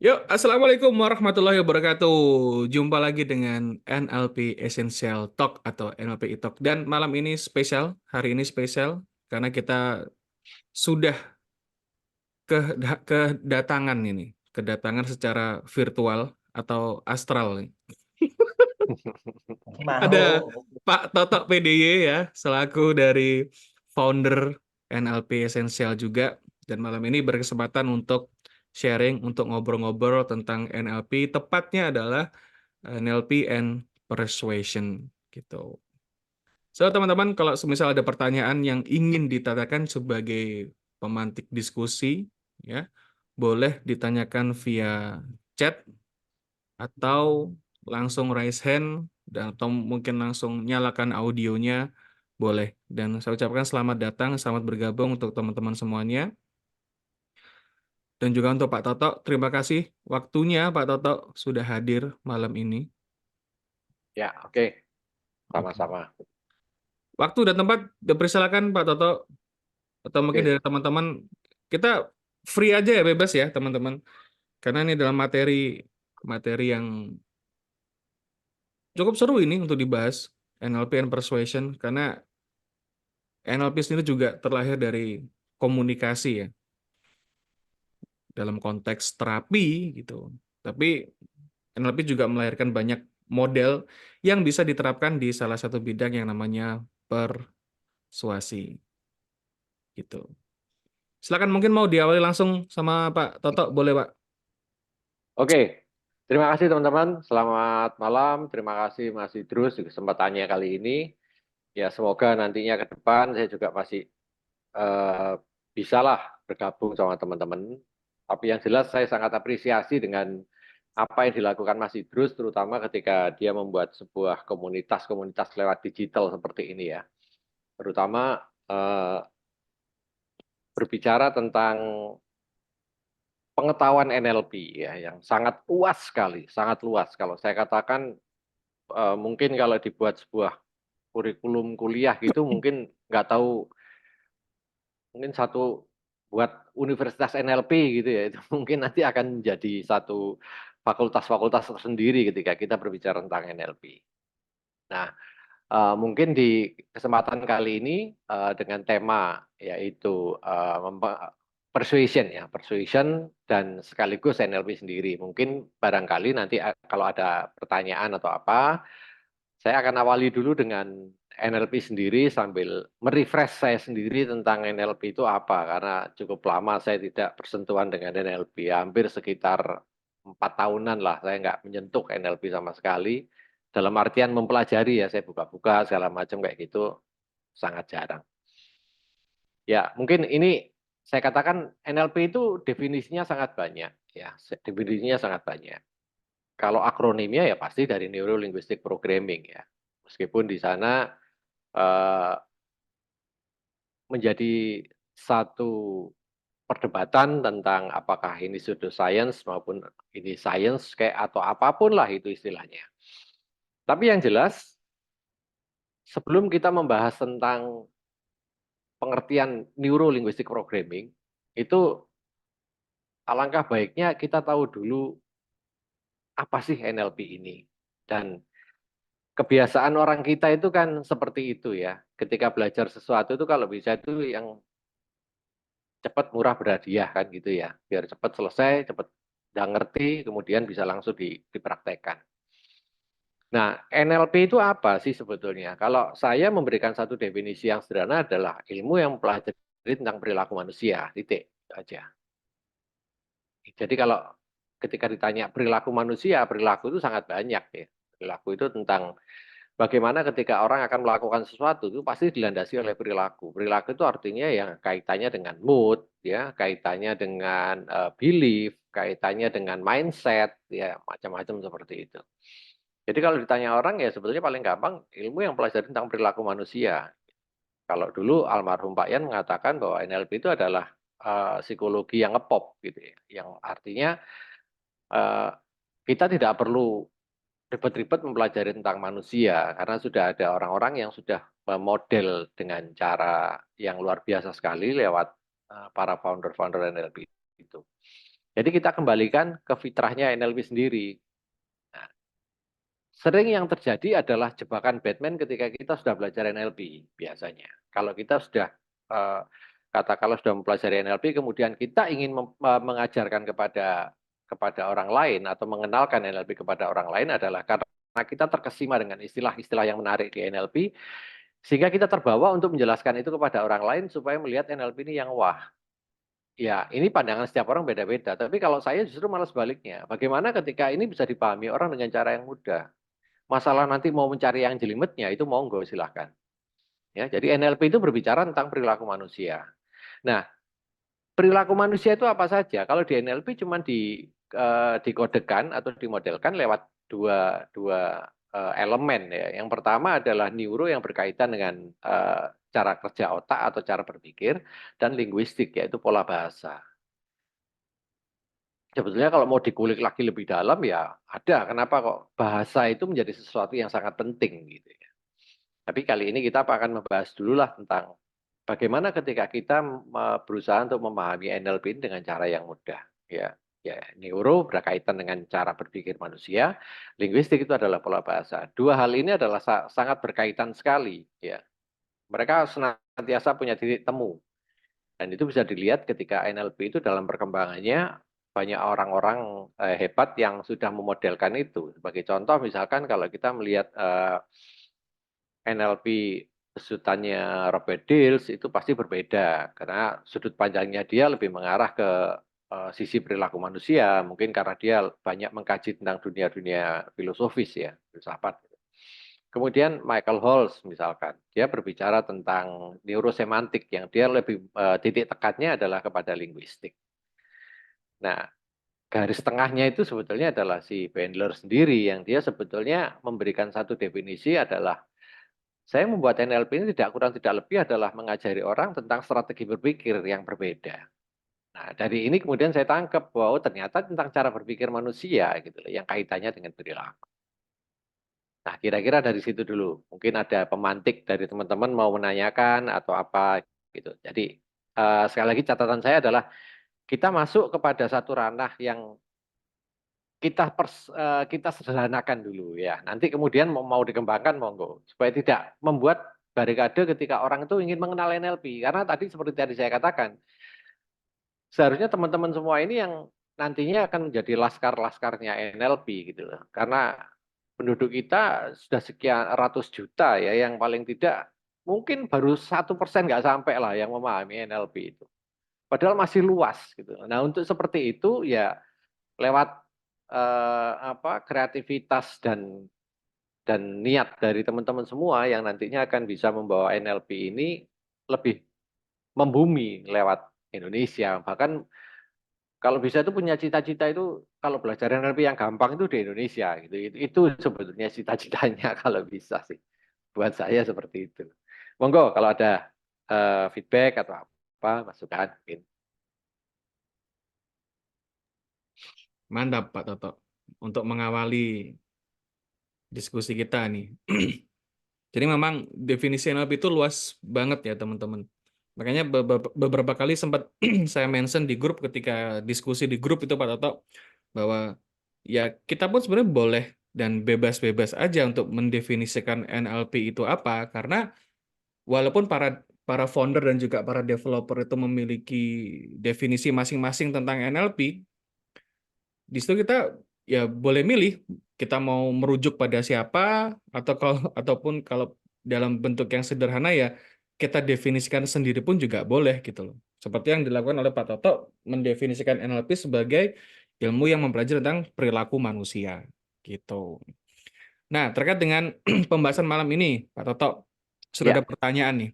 Yuk, Assalamualaikum warahmatullahi wabarakatuh. Jumpa lagi dengan NLP Essential Talk atau NLP Talk. Dan malam ini spesial, hari ini spesial, karena kita sudah kedatangan ini. Kedatangan secara virtual atau astral nih. Ada Mau. Pak Toto PDY ya, selaku dari founder NLP Essential juga. Dan malam ini berkesempatan untuk sharing, untuk ngobrol-ngobrol tentang NLP. Tepatnya adalah NLP and persuasion gitu. So teman-teman, kalau semisal ada pertanyaan yang ingin ditanyakan sebagai pemantik diskusi, ya boleh ditanyakan via chat atau langsung raise hand dan atau mungkin langsung nyalakan audionya boleh. Dan saya ucapkan selamat datang, selamat bergabung untuk teman-teman semuanya. Dan juga untuk Pak Toto, terima kasih waktunya Pak Toto sudah hadir malam ini. Ya, oke. Oke. Sama-sama. Waktu dan tempat dipersilakan Pak Toto atau mungkin Oke. dari teman-teman kita free aja ya, bebas ya teman-teman. Karena ini dalam materi materi yang cukup seru ini untuk dibahas, NLP and persuasion, karena NLP sendiri juga terlahir dari komunikasi ya, dalam konteks terapi gitu. Tapi NLP juga melahirkan banyak model yang bisa diterapkan di salah satu bidang yang namanya persuasi gitu. Silakan, mungkin mau diawali langsung sama Pak Toto, boleh Pak? Oke. Terima kasih teman-teman. Selamat malam. Terima kasih Mas Idrus di kesempatannya kali ini. Ya, semoga nantinya ke depan saya juga masih eh, bisalah bergabung sama teman-teman. Tapi yang jelas saya sangat apresiasi dengan apa yang dilakukan Mas Idrus, terutama ketika dia membuat sebuah komunitas-komunitas lewat digital seperti ini ya. Terutama berbicara tentang pengetahuan NLP ya yang sangat luas sekali, sangat luas. Kalau saya katakan mungkin kalau dibuat sebuah kurikulum kuliah gitu mungkin nggak tahu, mungkin satu buat Universitas NLP gitu ya, itu mungkin nanti akan menjadi satu fakultas-fakultas tersendiri ketika kita berbicara tentang NLP. Nah, mungkin di kesempatan kali ini dengan tema yaitu persuasion ya, persuasion dan sekaligus NLP sendiri. Mungkin barangkali nanti kalau ada pertanyaan atau apa, saya akan awali dulu dengan NLP sendiri sambil merefresh saya sendiri tentang NLP itu apa, karena cukup lama saya tidak bersentuhan dengan NLP, hampir sekitar 4 tahunan lah saya nggak menyentuh NLP sama sekali. Dalam artian mempelajari ya, saya buka-buka segala macam kayak gitu, sangat jarang. Ya, mungkin ini saya katakan NLP itu definisinya sangat banyak ya, definisinya sangat banyak. Kalau akronimnya ya pasti dari Neuro Linguistic Programming ya. Meskipun di sana eh, menjadi satu perdebatan tentang apakah ini pseudoscience maupun ini science kayak atau apapun lah itu istilahnya. Tapi yang jelas sebelum kita membahas tentang pengertian Neuro Linguistic Programming, itu alangkah baiknya kita tahu dulu apa sih NLP ini. Dan kebiasaan orang kita itu kan seperti itu ya. Ketika belajar sesuatu itu kalau bisa itu yang cepat, murah, berhadiah kan gitu ya. Biar cepat selesai, cepat udah ngerti, kemudian bisa langsung dipraktekkan. Nah, NLP itu apa sih sebetulnya? Kalau saya memberikan satu definisi yang sederhana adalah ilmu yang mempelajari tentang perilaku manusia, titik itu aja. Jadi kalau ketika ditanya perilaku manusia, perilaku itu sangat banyak ya. Perilaku itu tentang bagaimana ketika orang akan melakukan sesuatu itu pasti dilandasi oleh perilaku. Perilaku itu artinya yang kaitannya dengan mood, ya, kaitannya dengan belief, kaitannya dengan mindset, ya macam-macam seperti itu. Jadi kalau ditanya orang ya sebetulnya paling gampang ilmu yang pelajari tentang perilaku manusia. Kalau dulu almarhum Pak Yan mengatakan bahwa NLP itu adalah psikologi yang ngepop gitu ya, yang artinya eh, kita tidak perlu ribet-ribet mempelajari tentang manusia karena sudah ada orang-orang yang sudah memodel dengan cara yang luar biasa sekali lewat para founder-founder NLP itu. Jadi kita kembalikan ke fitrahnya NLP sendiri. Nah, sering yang terjadi adalah jebakan Batman ketika kita sudah belajar NLP biasanya. Kalau kita sudah eh, katakanlah sudah mempelajari NLP, kemudian kita ingin mengajarkan kepada orang lain atau mengenalkan NLP kepada orang lain adalah karena kita terkesima dengan istilah-istilah yang menarik di NLP, sehingga kita terbawa untuk menjelaskan itu kepada orang lain supaya melihat NLP ini yang wah. Ya, ini pandangan setiap orang beda-beda. Tapi kalau saya justru malah sebaliknya. Bagaimana ketika ini bisa dipahami orang dengan cara yang mudah? Masalah nanti mau mencari yang jelimetnya itu monggo silahkan. Ya, jadi NLP itu berbicara tentang perilaku manusia. Nah, perilaku manusia itu apa saja? Kalau di NLP cuma dikodekan atau dimodelkan lewat dua dua elemen ya. Yang pertama adalah neuro yang berkaitan dengan cara kerja otak atau cara berpikir, dan linguistik yaitu pola bahasa. Sebetulnya kalau mau dikulik lagi lebih dalam ya ada. Kenapa kok bahasa itu menjadi sesuatu yang sangat penting gitu ya. Tapi kali ini kita akan membahas dulu lah tentang bagaimana ketika kita berusaha untuk memahami NLP dengan cara yang mudah. Ya, ya, neuro berkaitan dengan cara berpikir manusia, linguistik itu adalah pola bahasa. Dua hal ini adalah sangat berkaitan sekali. Ya, mereka senantiasa punya titik temu. Dan itu bisa dilihat ketika NLP itu dalam perkembangannya banyak orang-orang hebat yang sudah memodelkan itu. Sebagai contoh misalkan kalau kita melihat NLP besutannya Robert Dills itu pasti berbeda karena sudut pandangnya dia lebih mengarah ke sisi perilaku manusia, mungkin karena dia banyak mengkaji tentang dunia-dunia filosofis ya, filsafat. Kemudian Michael Holz misalkan, dia berbicara tentang neurosemantik yang dia lebih titik tekannya adalah kepada linguistik. Nah, garis tengahnya itu sebetulnya adalah si Bandler sendiri yang dia sebetulnya memberikan satu definisi adalah saya membuat NLP ini tidak kurang tidak lebih adalah mengajari orang tentang strategi berpikir yang berbeda. Nah, dari ini kemudian saya tangkap bahwa ternyata tentang cara berpikir manusia gitu loh, yang kaitannya dengan perilaku. Nah, kira-kira dari situ dulu. Mungkin ada pemantik dari teman-teman mau menanyakan atau apa gitu. Jadi sekali lagi catatan saya adalah kita masuk kepada satu ranah yang kita sederhanakan dulu ya. Nanti kemudian mau dikembangkan monggo supaya tidak membuat barikade ketika orang itu ingin mengenal NLP. Karena tadi seperti tadi saya katakan, seharusnya teman-teman semua ini yang nantinya akan menjadi laskar-laskarnya NLP gitu loh. Karena penduduk kita sudah sekian ratus juta ya, yang paling tidak mungkin baru 1% nggak sampai lah yang memahami NLP itu. Padahal masih luas gitu. Nah untuk seperti itu ya lewat kreativitas dan niat dari teman-teman semua yang nantinya akan bisa membawa NLP ini lebih membumi lewat Indonesia. Bahkan kalau bisa itu punya cita-cita itu kalau belajar NLP yang gampang itu di Indonesia gitu. Itu sebetulnya cita-citanya kalau bisa sih. Buat saya seperti itu. Monggo kalau ada feedback atau apa masukan mungkin. Mantap Pak Toto untuk mengawali diskusi kita nih. Jadi memang definisi NLP itu luas banget ya teman-teman. Makanya beberapa kali sempat saya mention di grup ketika diskusi di grup itu Pak Toto bahwa ya kita pun sebenarnya boleh dan bebas-bebas aja untuk mendefinisikan NLP itu apa karena walaupun para para founder dan juga para developer itu memiliki definisi masing-masing tentang NLP, di situ kita ya boleh milih kita mau merujuk pada siapa atau kalau ataupun kalau dalam bentuk yang sederhana ya kita definisikan sendiri pun juga boleh gitu loh. Seperti yang dilakukan oleh Pak Toto mendefinisikan NLP sebagai ilmu yang mempelajari tentang perilaku manusia gitu. Nah, terkait dengan pembahasan malam ini, Pak Toto, sudah ada Ya, pertanyaan nih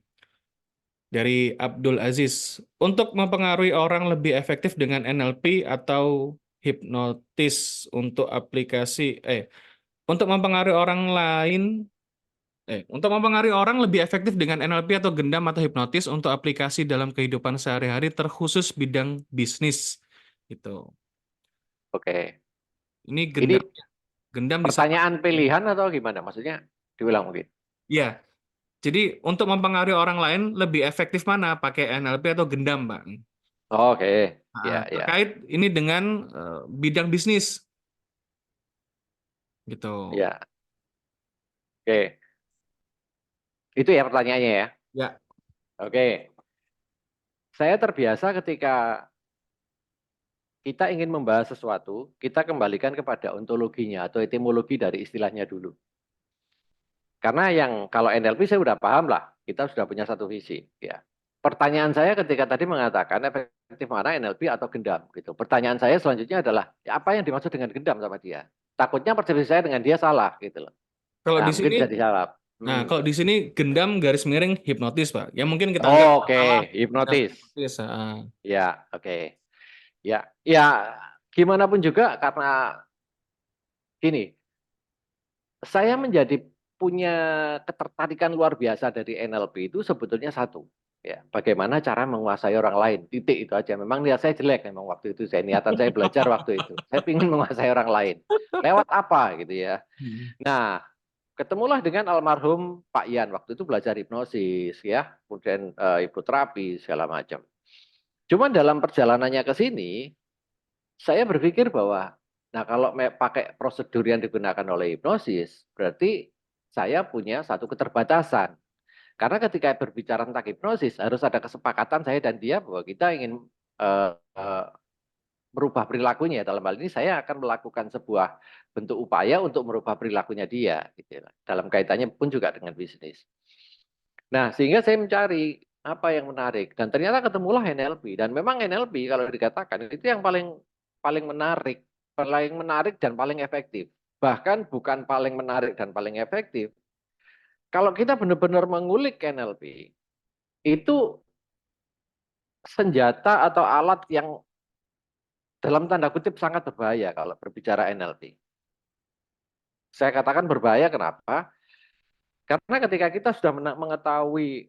dari Abdul Aziz. Untuk mempengaruhi orang lebih efektif dengan NLP atau hipnotis untuk untuk mempengaruhi orang lain untuk mempengaruhi orang lebih efektif dengan NLP atau gendam atau hipnotis untuk aplikasi dalam kehidupan sehari-hari terkhusus bidang bisnis gitu. oke. Ini Ini gendam gendam bisa pertanyaan pilihan atau gimana? Maksudnya diulang mungkin. ya. Jadi untuk mempengaruhi orang lain lebih efektif mana? Pakai NLP atau gendam, Pak? Oke, Nah, ya, ya, terkait ini dengan bidang bisnis gitu. ya. Oke, itu ya pertanyaannya ya. Ya, Oke, saya terbiasa ketika kita ingin membahas sesuatu, kita kembalikan kepada ontologinya atau etimologi dari istilahnya dulu. Karena yang kalau NLP saya sudah paham lah, kita sudah punya satu visi. Ya. Pertanyaan saya ketika tadi mengatakan efektif mana NLP atau gendam gitu. Pertanyaan saya selanjutnya adalah ya apa yang dimaksud dengan gendam sama dia? Takutnya persepsi saya dengan dia salah gitu loh. kalau Nah, di mungkin sini, bisa dijawab. nah kalau di sini gendam garis miring hipnotis, Pak. Ya mungkin kita anggap Oh, oke, salah bisa hipnotis. hipnotis. Ya, oke. Ya, ya gimana pun juga karena gini, saya menjadi punya ketertarikan luar biasa dari NLP itu sebetulnya satu, ya, bagaimana cara menguasai orang lain, titik itu aja. Memang niat saya jelek memang waktu itu, niatan saya belajar waktu itu. Saya ingin menguasai orang lain. Lewat apa gitu ya. Hmm. Nah, ketemulah dengan almarhum Pak Ian, waktu itu belajar hipnosis ya, kemudian hipnoterapi segala macam. Cuman dalam perjalanannya ke sini, saya berpikir bahwa, nah kalau pakai prosedur yang digunakan oleh hipnosis, berarti saya punya satu keterbatasan. Karena ketika berbicara tentang hipnosis, harus ada kesepakatan saya dan dia bahwa kita ingin uh, uh, merubah perilakunya. Dalam hal ini saya akan melakukan sebuah bentuk upaya untuk merubah perilakunya dia. Gitu. Dalam kaitannya pun juga dengan bisnis. Nah, sehingga saya mencari apa yang menarik dan ternyata ketemulah NLP dan memang NLP kalau dikatakan itu yang paling paling menarik dan paling efektif. Bahkan bukan paling menarik dan paling efektif. Kalau kita benar-benar mengulik NLP, itu senjata atau alat yang dalam tanda kutip sangat berbahaya kalau berbicara NLP. Saya katakan berbahaya kenapa? Karena ketika kita sudah mengetahui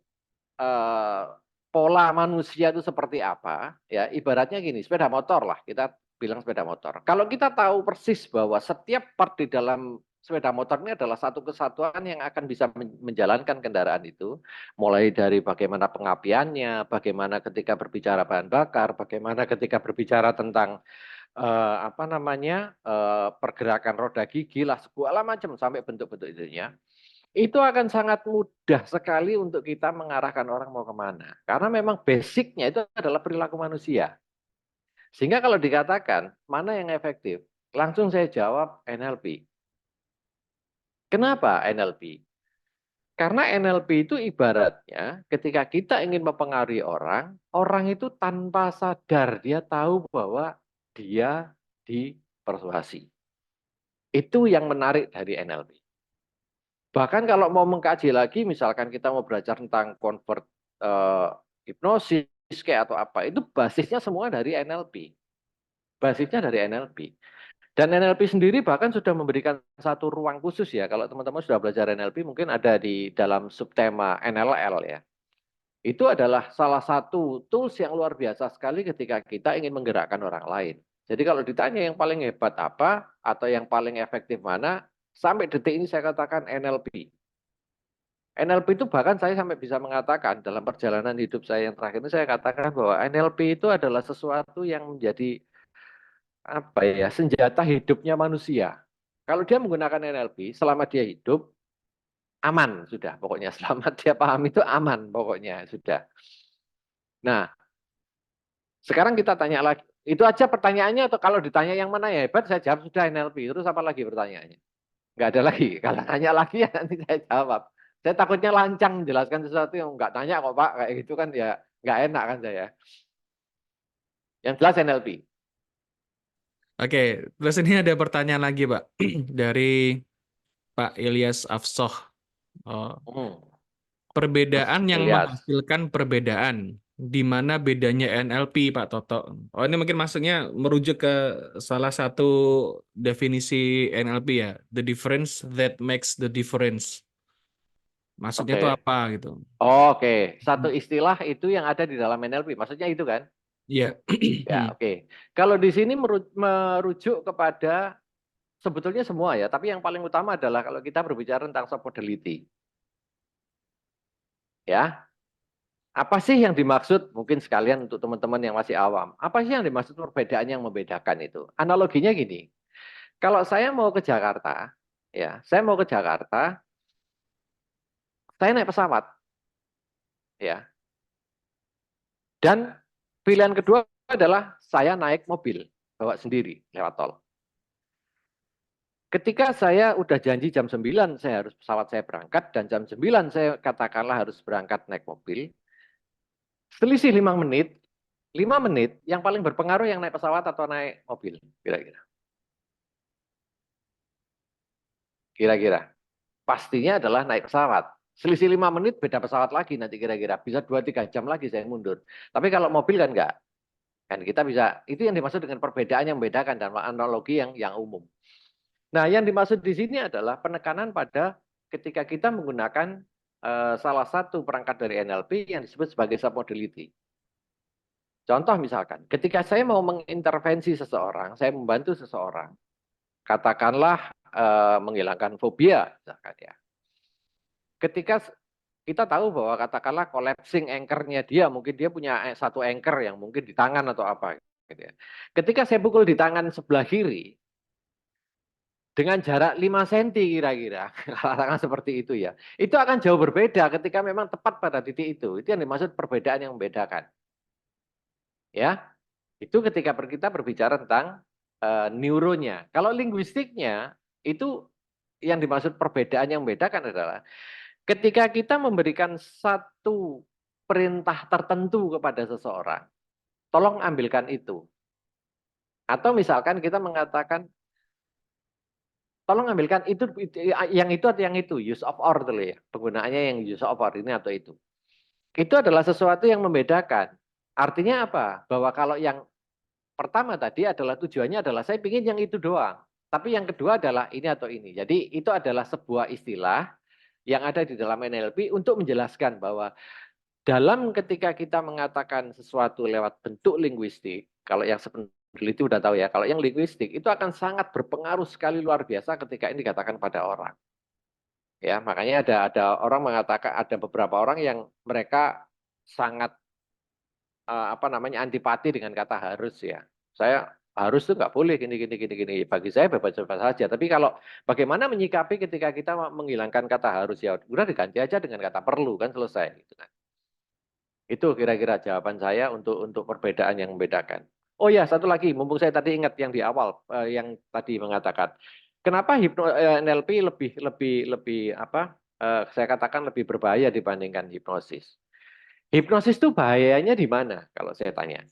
eh, pola manusia itu seperti apa, ya ibaratnya gini, sepeda motor lah, kita bilang sepeda motor. Kalau kita tahu persis bahwa setiap part di dalam sepeda motor ini adalah satu kesatuan yang akan bisa menjalankan kendaraan itu, mulai dari bagaimana pengapiannya, bagaimana ketika berbicara bahan bakar, bagaimana ketika berbicara tentang apa namanya pergerakan roda gigi lah, segala macam sampai bentuk-bentuk itunya itu akan sangat mudah sekali untuk kita mengarahkan orang mau kemana. Karena memang basicnya itu adalah perilaku manusia. Sehingga kalau dikatakan mana yang efektif, langsung saya jawab NLP. Kenapa NLP? Karena NLP itu ibaratnya ketika kita ingin mempengaruhi orang, orang itu tanpa sadar dia tahu bahwa dia dipersuasi. Itu yang menarik dari NLP. Bahkan kalau mau mengkaji lagi, misalkan kita mau belajar tentang convert hipnosis kayak atau apa, itu basisnya semua dari NLP. Basisnya dari NLP. Dan NLP sendiri bahkan sudah memberikan satu ruang khusus ya. Kalau teman-teman sudah belajar NLP, mungkin ada di dalam subtema NLL ya. Itu adalah salah satu tools yang luar biasa sekali ketika kita ingin menggerakkan orang lain. Jadi kalau ditanya yang paling hebat apa, atau yang paling efektif mana, sampai detik ini saya katakan NLP. NLP itu bahkan saya sampai bisa mengatakan dalam perjalanan hidup saya yang terakhir ini saya katakan bahwa NLP itu adalah sesuatu yang menjadi apa ya senjata hidupnya manusia. Kalau dia menggunakan NLP selama dia hidup aman sudah pokoknya selama dia paham itu aman pokoknya sudah. Nah sekarang kita tanya lagi itu aja pertanyaannya atau kalau ditanya yang mana ya hebat saya jawab sudah NLP terus apa lagi pertanyaannya? Nggak ada lagi. Kalau tanya lagi ya nanti saya jawab. Saya takutnya lancang menjelaskan sesuatu yang nggak tanya kok Pak. Kayak gitu kan ya nggak enak kan saya. Yang jelas NLP. Oke, terus ini ada pertanyaan lagi, Pak, dari Pak Ilyas Afsoh. Oh, Hmm. perbedaan Mas yang Ilyas. menghasilkan perbedaan. Di mana bedanya NLP, Pak Toto? Oh, ini mungkin maksudnya merujuk ke salah satu definisi NLP ya, the difference that makes the difference. Maksudnya itu Oke. apa gitu? Oke. Satu istilah itu yang ada di dalam NLP. Maksudnya itu kan? Iya. Ya, oke. Kalau di sini merujuk kepada sebetulnya semua ya, tapi yang paling utama adalah kalau kita berbicara tentang soft modality. Ya. Apa sih yang dimaksud? Mungkin sekalian untuk teman-teman yang masih awam. Apa sih yang dimaksud perbedaan yang membedakan itu? Analoginya gini. Kalau saya mau ke Jakarta, ya, saya mau ke Jakarta, saya naik pesawat, ya. Dan pilihan kedua adalah saya naik mobil, bawa sendiri lewat tol. Ketika saya udah janji jam 9 saya harus pesawat saya berangkat dan jam 9 saya katakanlah harus berangkat naik mobil, selisih 5 menit, 5 menit yang paling berpengaruh yang naik pesawat atau naik mobil, kira-kira. Kira-kira. Pastinya adalah naik pesawat. Selisih 5 menit beda pesawat lagi nanti kira-kira. Bisa 2-3 jam lagi saya mundur. Tapi kalau mobil kan enggak. Kan kita bisa, itu yang dimaksud dengan perbedaan yang membedakan dan analogi yang umum. Nah, yang dimaksud di sini adalah penekanan pada ketika kita menggunakan salah satu perangkat dari NLP yang disebut sebagai submodality. Contoh misalkan, ketika saya mau mengintervensi seseorang, saya membantu seseorang, katakanlah menghilangkan fobia, misalkan ya. Ketika kita tahu bahwa katakanlah collapsing anchor-nya dia, mungkin dia punya satu anchor yang mungkin di tangan atau apa. Gitu ya. Ketika saya pukul di tangan sebelah kiri, dengan jarak 5 cm kira-kira, katakan seperti itu ya, itu akan jauh berbeda ketika memang tepat pada titik itu. Itu yang dimaksud perbedaan yang membedakan. Ya, itu ketika kita berbicara tentang neuronya. Kalau linguistiknya, itu yang dimaksud perbedaan yang membedakan adalah ketika kita memberikan satu perintah tertentu kepada seseorang, tolong ambilkan itu. Atau misalkan kita mengatakan, tolong ambilkan itu yang itu atau yang itu, use of or dulu ya. Penggunaannya yang use of or ini atau itu. Itu adalah sesuatu yang membedakan. Artinya apa? Bahwa kalau yang pertama tadi adalah tujuannya adalah saya ingin yang itu doang. Tapi yang kedua adalah ini atau ini. Jadi itu adalah sebuah istilah yang ada di dalam NLP untuk menjelaskan bahwa dalam ketika kita mengatakan sesuatu lewat bentuk linguistik, kalau yang peneliti udah tahu ya, kalau yang linguistik itu akan sangat berpengaruh sekali luar biasa ketika ini dikatakan pada orang. Ya, makanya ada orang mengatakan ada beberapa orang yang mereka sangat apa namanya antipati dengan kata harus ya. Saya harus tuh nggak boleh gini gini gini gini. Bagi saya bebas-bebas saja. Tapi kalau bagaimana menyikapi ketika kita menghilangkan kata harus ya udah diganti aja dengan kata perlu kan selesai gitu kan. Itu kira-kira jawaban saya untuk perbedaan yang membedakan. Oh ya, satu lagi, mumpung saya tadi ingat yang di awal, yang tadi mengatakan, kenapa NLP lebih lebih lebih apa? Saya katakan lebih berbahaya dibandingkan hipnosis. Hipnosis itu bahayanya di mana? Kalau saya tanya,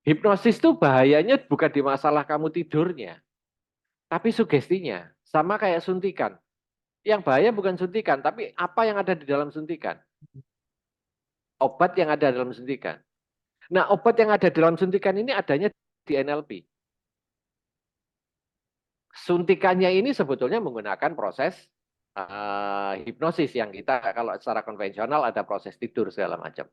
hipnosis itu bahayanya bukan di masalah kamu tidurnya, tapi sugestinya. Sama kayak suntikan. Yang bahaya bukan suntikan, tapi apa yang ada di dalam suntikan. Obat yang ada dalam suntikan. Nah, obat yang ada dalam suntikan ini adanya di NLP. Suntikannya ini sebetulnya menggunakan proses hipnosis yang kita kalau secara konvensional ada proses tidur segala macam.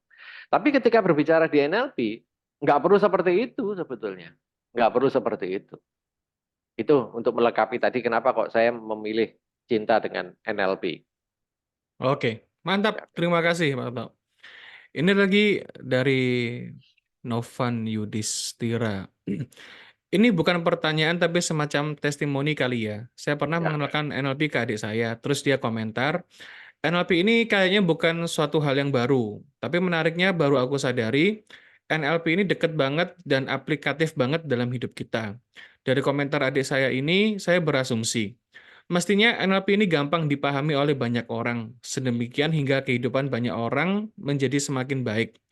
Tapi ketika berbicara di NLP, nggak perlu seperti itu sebetulnya. Nggak perlu seperti itu. Itu untuk melengkapi tadi kenapa kok saya memilih cinta dengan NLP. Oke, mantap. Ya, Terima kasih, Pak. Ini lagi dari Novan Yudhistira. Ini bukan pertanyaan tapi semacam testimoni kali ya. Saya pernah ya. mengenalkan NLP ke adik saya, terus dia komentar, NLP ini kayaknya bukan suatu hal yang baru, tapi menariknya baru aku sadari, NLP ini deket banget dan aplikatif banget dalam hidup kita. Dari komentar adik saya ini, saya berasumsi, mestinya NLP ini gampang dipahami oleh banyak orang, sedemikian hingga kehidupan banyak orang menjadi semakin baik.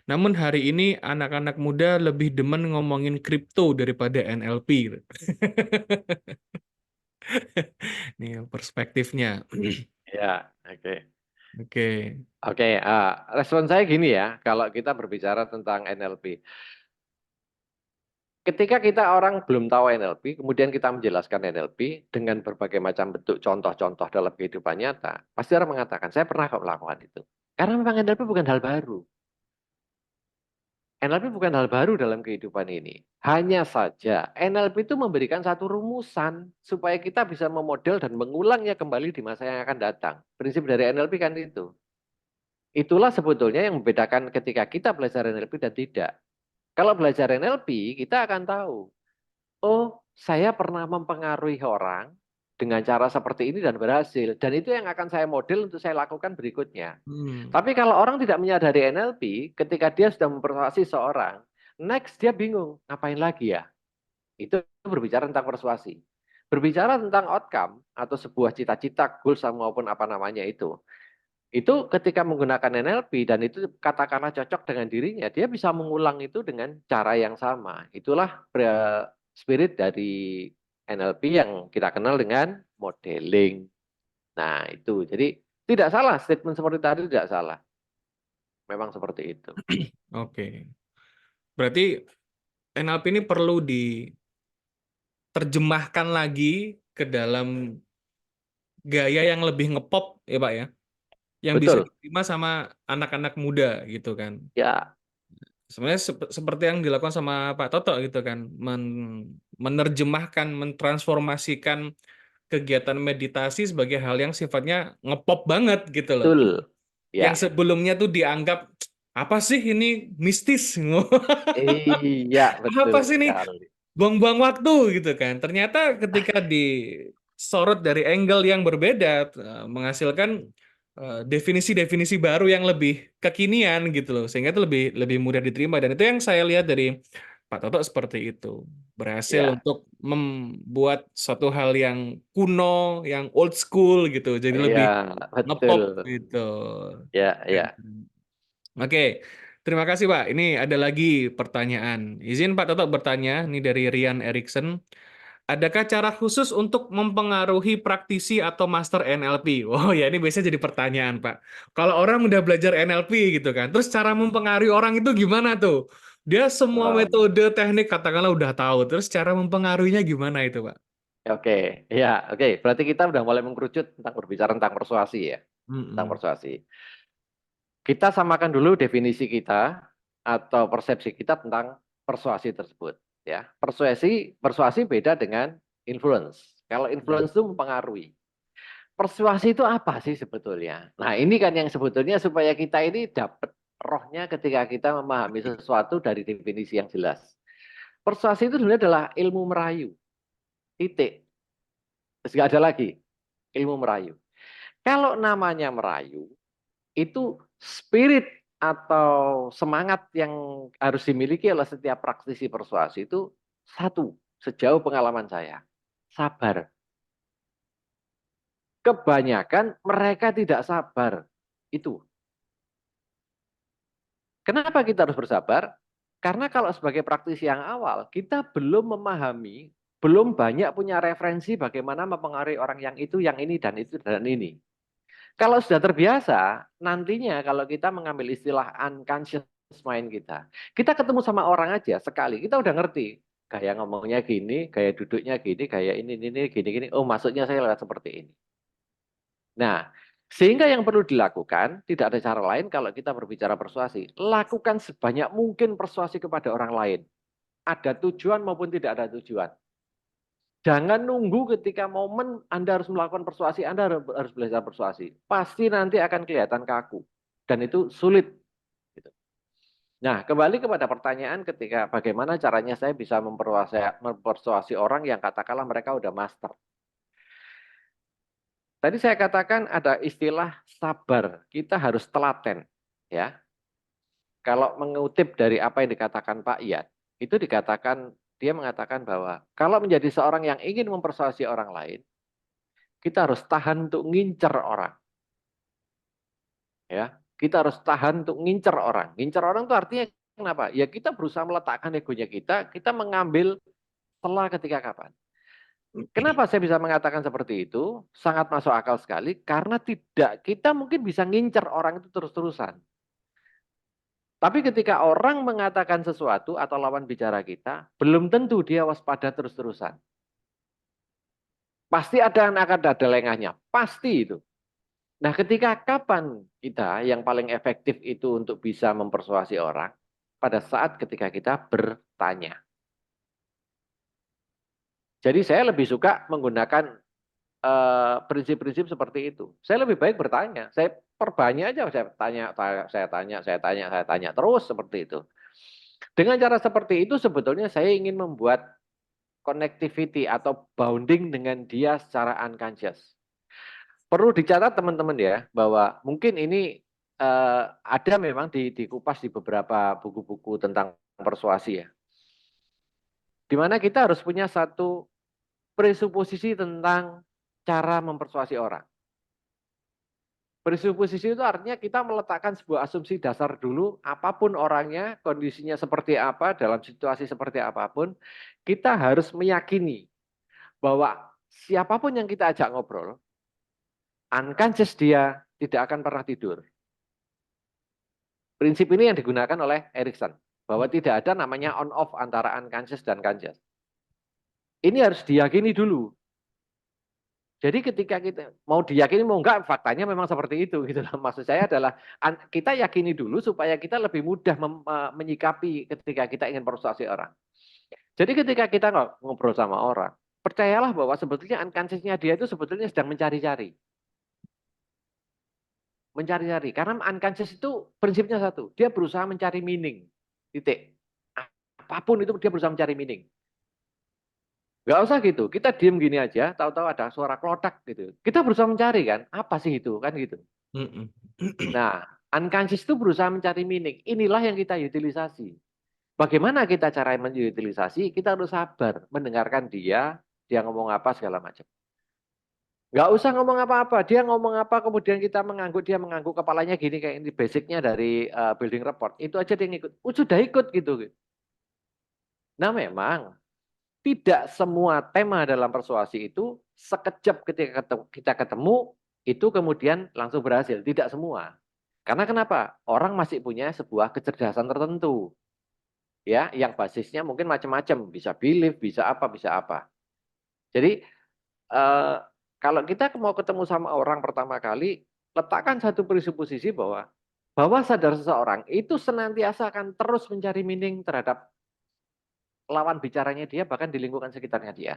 Namun hari ini anak-anak muda lebih demen ngomongin kripto daripada NLP. Nih perspektifnya. Ya, oke. Oke. Oke, respon saya gini ya, kalau kita berbicara tentang NLP. Ketika kita orang belum tahu NLP, kemudian kita menjelaskan NLP dengan berbagai macam bentuk contoh-contoh dalam kehidupan nyata, pasti orang mengatakan, saya pernah kok melakukan itu. Karena memang NLP bukan hal baru. NLP bukan hal baru dalam kehidupan ini. Hanya saja NLP itu memberikan satu rumusan supaya kita bisa memodel dan mengulangnya kembali di masa yang akan datang. Prinsip dari NLP kan itu. Itulah sebetulnya yang membedakan ketika kita belajar NLP dan tidak. Kalau belajar NLP, kita akan tahu, oh, saya pernah mempengaruhi orang dengan cara seperti ini dan berhasil. Dan itu yang akan saya model untuk saya lakukan berikutnya. Hmm. Tapi kalau orang tidak menyadari NLP, ketika dia sudah mempersuasi seorang, next dia bingung, ngapain lagi ya? Itu berbicara tentang persuasi. Berbicara tentang outcome atau sebuah cita-cita, goals maupun apa namanya itu ketika menggunakan NLP dan itu katakanlah cocok dengan dirinya, dia bisa mengulang itu dengan cara yang sama. Itulah spirit dari NLP yang kita kenal dengan modeling. Nah, itu. Jadi tidak salah, statement seperti tadi tidak salah. Memang seperti itu. Oke. Berarti NLP ini perlu diterjemahkan lagi ke dalam gaya yang lebih ngepop ya Pak ya, yang bisa Betul. diterima sama anak-anak muda gitu kan. Ya, Sebenarnya seperti yang dilakukan sama Pak Toto gitu kan, menerjemahkan, mentransformasikan kegiatan meditasi sebagai hal yang sifatnya ngepop banget gitu loh. betul. Yang Ya. sebelumnya tuh dianggap apa sih ini mistis, Iya, betul apa sih ini sekali. buang-buang waktu gitu kan. Ternyata ketika disorot dari angle yang berbeda, menghasilkan definisi-definisi baru yang lebih kekinian gitu loh, sehingga itu lebih lebih mudah diterima. Dan itu yang saya lihat dari Pak Toto seperti itu, berhasil Ya, untuk membuat suatu hal yang kuno, yang old school gitu, jadi iya, lebih betul. ngepop gitu. Ya, ya. Oke, terima kasih Pak. Ini ada lagi pertanyaan. Izin Pak Toto bertanya, ini dari Rian Erikson. Adakah cara khusus untuk mempengaruhi praktisi atau master NLP? Oh ya, ini biasanya jadi pertanyaan Pak. Kalau orang udah belajar NLP gitu kan, terus cara mempengaruhi orang itu gimana tuh? Dia semua Oh, metode teknik katakanlah udah tahu, terus cara mempengaruhinya gimana itu Pak? oke, ya, oke. Berarti kita udah mulai mengkerucut tentang berbicara tentang persuasi ya, tentang Mm-mm. persuasi. Kita samakan dulu definisi kita atau persepsi kita tentang persuasi tersebut. Ya, persuasi beda dengan influence. Kalau influence itu mempengaruhi. Persuasi itu apa sih sebetulnya? Nah, ini kan yang sebetulnya supaya kita ini dapat rohnya ketika kita memahami sesuatu dari definisi yang jelas. Persuasi itu sebenarnya adalah ilmu merayu. Titik. Terus nggak ada lagi ilmu merayu. Kalau namanya merayu, itu spirit atau semangat yang harus dimiliki oleh setiap praktisi persuasi itu satu, sejauh pengalaman saya, sabar. Kebanyakan mereka tidak sabar. Itu. Kenapa kita harus bersabar? Karena kalau sebagai praktisi yang awal, kita belum memahami, belum banyak punya referensi bagaimana mempengaruhi orang yang ini, dan itu, dan ini. Kalau sudah terbiasa, nantinya kalau kita mengambil istilah unconscious mind kita ketemu sama orang aja sekali, kita udah ngerti. Gaya ngomongnya gini, gaya duduknya gini, gaya ini, gini. Oh, maksudnya saya lewat seperti ini. Nah, sehingga yang perlu dilakukan, tidak ada cara lain kalau kita berbicara persuasi. Lakukan sebanyak mungkin persuasi kepada orang lain. Ada tujuan maupun tidak ada tujuan. Jangan nunggu ketika momen Anda harus melakukan persuasi, Anda harus belajar persuasi. Pasti nanti akan kelihatan kaku. Dan itu sulit. Gitu. Nah, kembali kepada pertanyaan ketika bagaimana caranya saya bisa mempersuasi orang yang katakanlah mereka udah master. Tadi saya katakan ada istilah sabar. Kita harus telaten. Ya, kalau mengutip dari apa yang dikatakan Pak Iyad, itu dikatakan, dia mengatakan bahwa kalau menjadi seorang yang ingin mempersuasi orang lain, kita harus tahan untuk ngincer orang. Ya, kita harus tahan untuk ngincer orang. Ngincer orang itu artinya kenapa? Ya kita berusaha meletakkan egonya kita mengambil celah ketika kapan. Kenapa saya bisa mengatakan seperti itu? Sangat masuk akal sekali karena tidak kita mungkin bisa ngincer orang itu terus-terusan. Tapi ketika orang mengatakan sesuatu atau lawan bicara kita, belum tentu dia waspada terus-terusan. Pasti ada yang akan ada lengahnya, pasti itu. Nah, ketika kapan kita yang paling efektif itu untuk bisa mempersuasi orang? Pada saat ketika kita bertanya. Jadi saya lebih suka menggunakan prinsip-prinsip seperti itu. Saya lebih baik bertanya. Saya perbanyak aja, saya tanya terus seperti itu. Dengan cara seperti itu sebetulnya saya ingin membuat connectivity atau bounding dengan dia secara unconscious. Perlu dicatat teman-teman ya, bahwa mungkin ini ada memang dikupas di beberapa buku-buku tentang persuasi ya. Di mana kita harus punya satu presuposisi tentang cara mempersuasi orang. Presuposisi itu artinya kita meletakkan sebuah asumsi dasar dulu, apapun orangnya, kondisinya seperti apa, dalam situasi seperti apapun, kita harus meyakini bahwa siapapun yang kita ajak ngobrol, unconscious dia tidak akan pernah tidur. Prinsip ini yang digunakan oleh Erikson, bahwa tidak ada namanya on-off antara unconscious dan conscious. Ini harus diyakini dulu. Jadi ketika kita mau diyakini mau enggak, faktanya memang seperti itu gitu loh. Maksud saya adalah kita yakini dulu supaya kita lebih mudah menyikapi ketika kita ingin persuasi orang. Jadi ketika kita ngobrol sama orang, percayalah bahwa sebetulnya unconscious-nya dia itu sebetulnya sedang mencari-cari. Mencari-cari. Karena unconscious itu prinsipnya satu, dia berusaha mencari meaning. Titik. Apapun itu dia berusaha mencari meaning. Nggak usah gitu, kita diem gini aja, tahu-tahu ada suara klotak gitu. Kita berusaha mencari kan, apa sih itu kan gitu. Nah, unconscious itu berusaha mencari meaning. Inilah yang kita utilisasi. Bagaimana kita cara mengutilisasi? Kita harus sabar mendengarkan dia ngomong apa segala macam. Nggak usah ngomong apa-apa, dia ngomong apa kemudian kita mengangguk, dia mengangguk kepalanya gini kayak ini basicnya dari building report. Itu aja dia ngikut. Sudah ikut gitu. Nah memang tidak semua tema dalam persuasi itu sekejap ketika kita ketemu itu kemudian langsung berhasil. Tidak semua. Karena kenapa? Orang masih punya sebuah kecerdasan tertentu. Ya, yang basisnya mungkin macam-macam, bisa belief, bisa apa, bisa apa. Jadi kalau kita mau ketemu sama orang pertama kali, letakkan satu presuposisi bahwa sadar seseorang itu senantiasa akan terus mencari meaning terhadap lawan bicaranya dia, bahkan di lingkungan sekitarnya dia.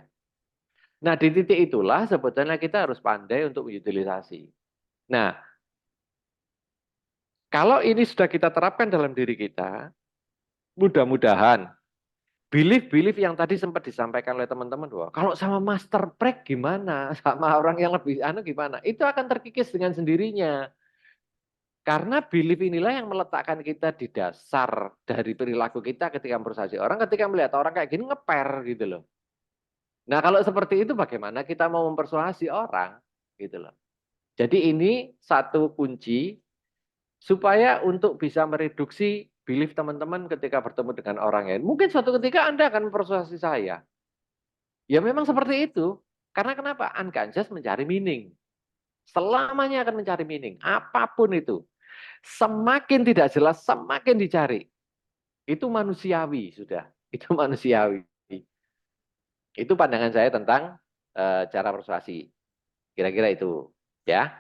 Nah, di titik itulah sebetulnya kita harus pandai untuk utilisasi. Nah, kalau ini sudah kita terapkan dalam diri kita, mudah-mudahan belief-belief yang tadi sempat disampaikan oleh teman-teman bahwa kalau sama master prack gimana, sama orang yang lebih gimana, itu akan terkikis dengan sendirinya. Karena belief inilah yang meletakkan kita di dasar dari perilaku kita ketika mempersuasi orang, ketika melihat orang kayak gini ngeper gitu loh. Nah, kalau seperti itu bagaimana kita mau mempersuasi orang gitu loh. Jadi ini satu kunci supaya untuk bisa mereduksi belief teman-teman ketika bertemu dengan orang lain. Mungkin suatu ketika Anda akan mempersuasi saya. Ya memang seperti itu. Karena kenapa? Unconscious mencari meaning. Selamanya akan mencari meaning. Apapun itu. Semakin tidak jelas, semakin dicari. Itu manusiawi sudah. Itu manusiawi. Itu pandangan saya tentang cara persuasi. Kira-kira itu. Ya,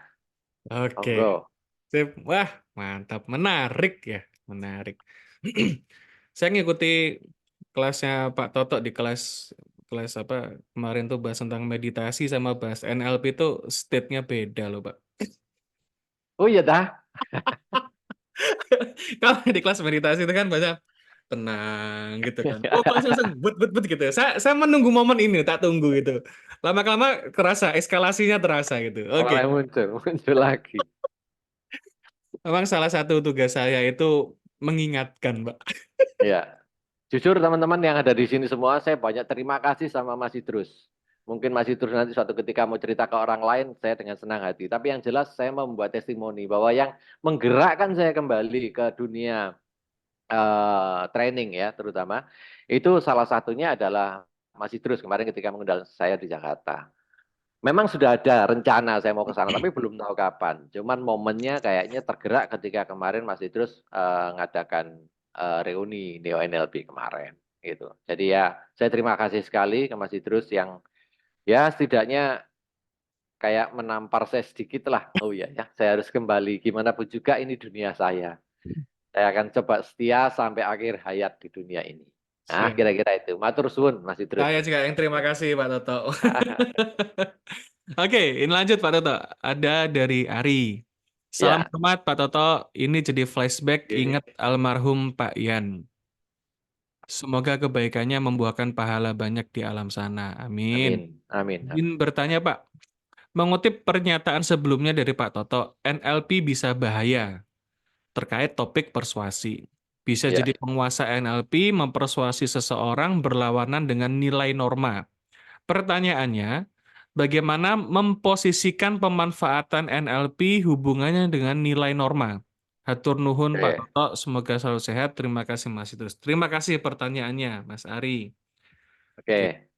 Oke, monggo. sip. Wah, mantap, menarik ya, menarik. Saya ngikuti kelasnya Pak Toto di kelas kelas apa kemarin tuh bahas tentang meditasi sama bahas NLP itu state-nya beda loh, Pak. Oh iya dah. Kalau di kelas meditasi itu kan bahasa tenang gitu kan. Oh, langsung but gitu. Saya menunggu momen ini, tak tunggu gitu. Lama-lama kerasa eskalasinya terasa gitu. Oke. Mulai muncul lagi. Memang salah satu tugas saya itu mengingatkan, Pak. Ya, jujur teman-teman yang ada di sini semua, saya banyak terima kasih sama Mas Idrus. Mungkin Mas Idrus nanti suatu ketika mau cerita ke orang lain, saya dengan senang hati. Tapi yang jelas saya mau membuat testimoni bahwa yang menggerakkan saya kembali ke dunia training ya, terutama itu salah satunya adalah Mas Idrus kemarin ketika mengundang saya di Jakarta. Memang sudah ada rencana saya mau ke sana, tapi belum tahu kapan. Cuman momennya kayaknya tergerak ketika kemarin Mas Idrus ngadakan reuni Neo NLP kemarin gitu. Jadi ya saya terima kasih sekali ke Mas Idrus yang ya setidaknya kayak menampar saya sedikit lah. Oh iya ya, saya harus kembali. Gimana pun juga ini dunia saya. Saya akan coba setia sampai akhir hayat di dunia ini. Nah, Siap. kira-kira itu. Matur suwun Mas Idrus. Saya juga yang terima kasih, Pak Toto. Oke, ini lanjut Pak Toto. Ada dari Ari. Salam Ya, hormat Pak Toto. Ini jadi flashback oke. ingat almarhum Pak Yan. Semoga kebaikannya membuahkan pahala banyak di alam sana. Amin. Amin, amin, amin. Izin bertanya Pak, mengutip pernyataan sebelumnya dari Pak Toto, NLP bisa bahaya terkait topik persuasi. Bisa Ya, jadi penguasa NLP mempersuasi seseorang berlawanan dengan nilai norma. Pertanyaannya, bagaimana memposisikan pemanfaatan NLP hubungannya dengan nilai norma? Hatur nuhun Pak oke, Toto, semoga selalu sehat. Terima kasih Mas Idrus. Terima kasih pertanyaannya, Mas Ari. oke. Oke.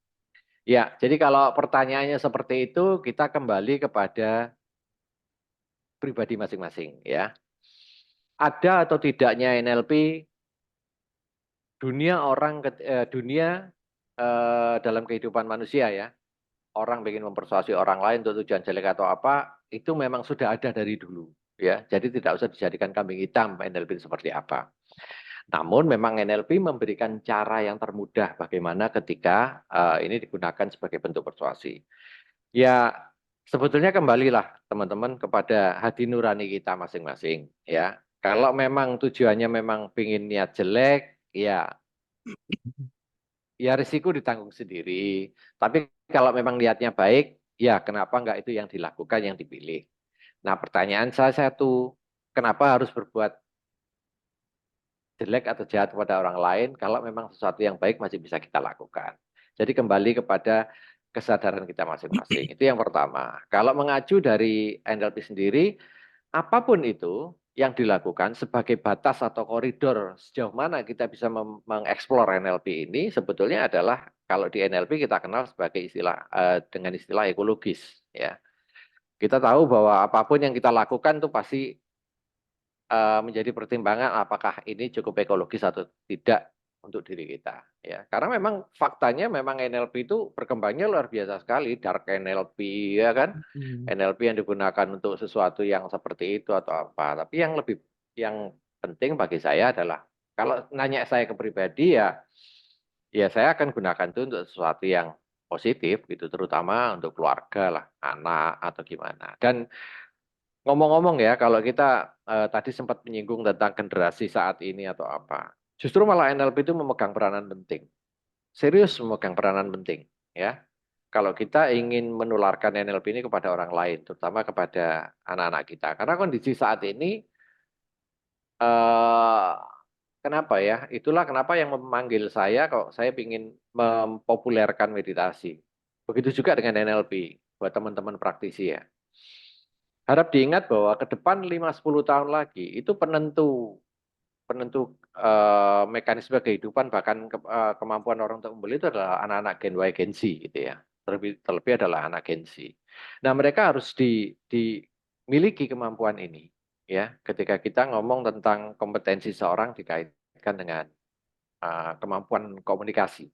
Ya, jadi kalau pertanyaannya seperti itu, kita kembali kepada pribadi masing-masing, ya. Ada atau tidaknya NLP, dunia dalam kehidupan manusia ya. Orang ingin mempersuasi orang lain untuk tujuan jelek atau apa, itu memang sudah ada dari dulu, ya. Jadi tidak usah dijadikan kambing hitam NLP seperti apa. Namun memang NLP memberikan cara yang termudah bagaimana ketika ini digunakan sebagai bentuk persuasi. Ya, sebetulnya kembalilah teman-teman kepada hati nurani kita masing-masing, ya. Kalau memang tujuannya memang ingin niat jelek, ya risiko ditanggung sendiri. Tapi kalau memang niatnya baik, ya kenapa enggak itu yang dilakukan, yang dipilih. Nah, pertanyaan saya satu, kenapa harus berbuat jelek atau jahat kepada orang lain kalau memang sesuatu yang baik masih bisa kita lakukan. Jadi kembali kepada kesadaran kita masing-masing. Itu yang pertama. Kalau mengacu dari NLP sendiri, apapun itu yang dilakukan sebagai batas atau koridor sejauh mana kita bisa mengeksplor NLP ini sebetulnya adalah kalau di NLP kita kenal sebagai dengan istilah ekologis, ya. Kita tahu bahwa apapun yang kita lakukan itu pasti menjadi pertimbangan apakah ini cukup ekologis atau tidak untuk diri kita, ya. Karena memang faktanya memang NLP itu berkembangnya luar biasa sekali, dark NLP ya kan. Hmm. NLP yang digunakan untuk sesuatu yang seperti itu atau apa. Tapi yang penting bagi saya adalah kalau nanya saya ke pribadi ya saya akan gunakan itu untuk sesuatu yang positif gitu, terutama untuk keluarga lah, anak atau gimana. Dan ngomong-ngomong ya, kalau kita tadi sempat menyinggung tentang generasi saat ini atau apa, justru malah NLP itu memegang peranan penting, serius memegang peranan penting, ya. Kalau kita ingin menularkan NLP ini kepada orang lain, terutama kepada anak-anak kita, karena kondisi saat ini, eh, kenapa ya? Itulah kenapa yang memanggil saya, kok saya ingin mempopulerkan meditasi. Begitu juga dengan NLP, buat teman-teman praktisi ya. Harap diingat bahwa ke depan 5-10 tahun lagi itu penentu penentu mekanisme kehidupan bahkan kemampuan orang untuk membeli itu adalah anak-anak Gen Y, Gen Z gitu ya. Terlebih adalah anak Gen Z. Nah, mereka harus dimiliki kemampuan ini ya. Ketika kita ngomong tentang kompetensi seorang dikaitkan dengan kemampuan komunikasi,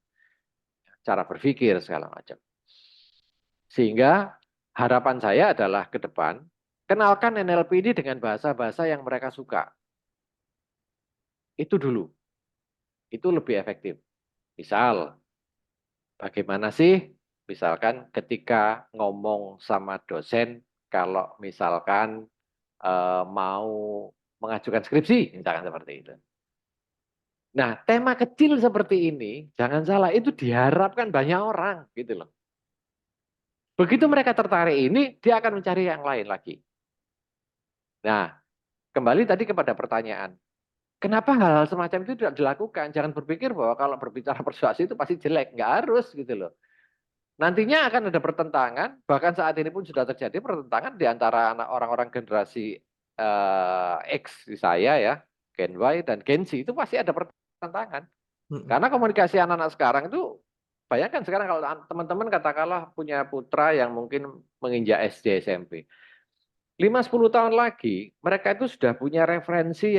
cara berpikir segala macam. Sehingga harapan saya adalah ke depan kenalkan NLP ini dengan bahasa-bahasa yang mereka suka. Itu dulu. Itu lebih efektif. Misal, bagaimana sih misalkan ketika ngomong sama dosen kalau misalkan mau mengajukan skripsi, misalkan seperti itu. Nah, tema kecil seperti ini, jangan salah, itu diharapkan banyak orang, gitu loh. Begitu mereka tertarik ini, dia akan mencari yang lain lagi. Nah, kembali tadi kepada pertanyaan, kenapa hal-hal semacam itu tidak dilakukan? Jangan berpikir bahwa kalau berbicara persuasi itu pasti jelek, nggak harus gitu loh. Nantinya akan ada pertentangan, bahkan saat ini pun sudah terjadi pertentangan di antara orang-orang generasi X di saya ya, Gen Y dan Gen Z itu pasti ada pertentangan. Hmm. Karena komunikasi anak-anak sekarang itu, bayangkan sekarang kalau teman-teman katakanlah punya putra yang mungkin menginjak SD, SMP. 5-10 tahun lagi, mereka itu sudah punya referensi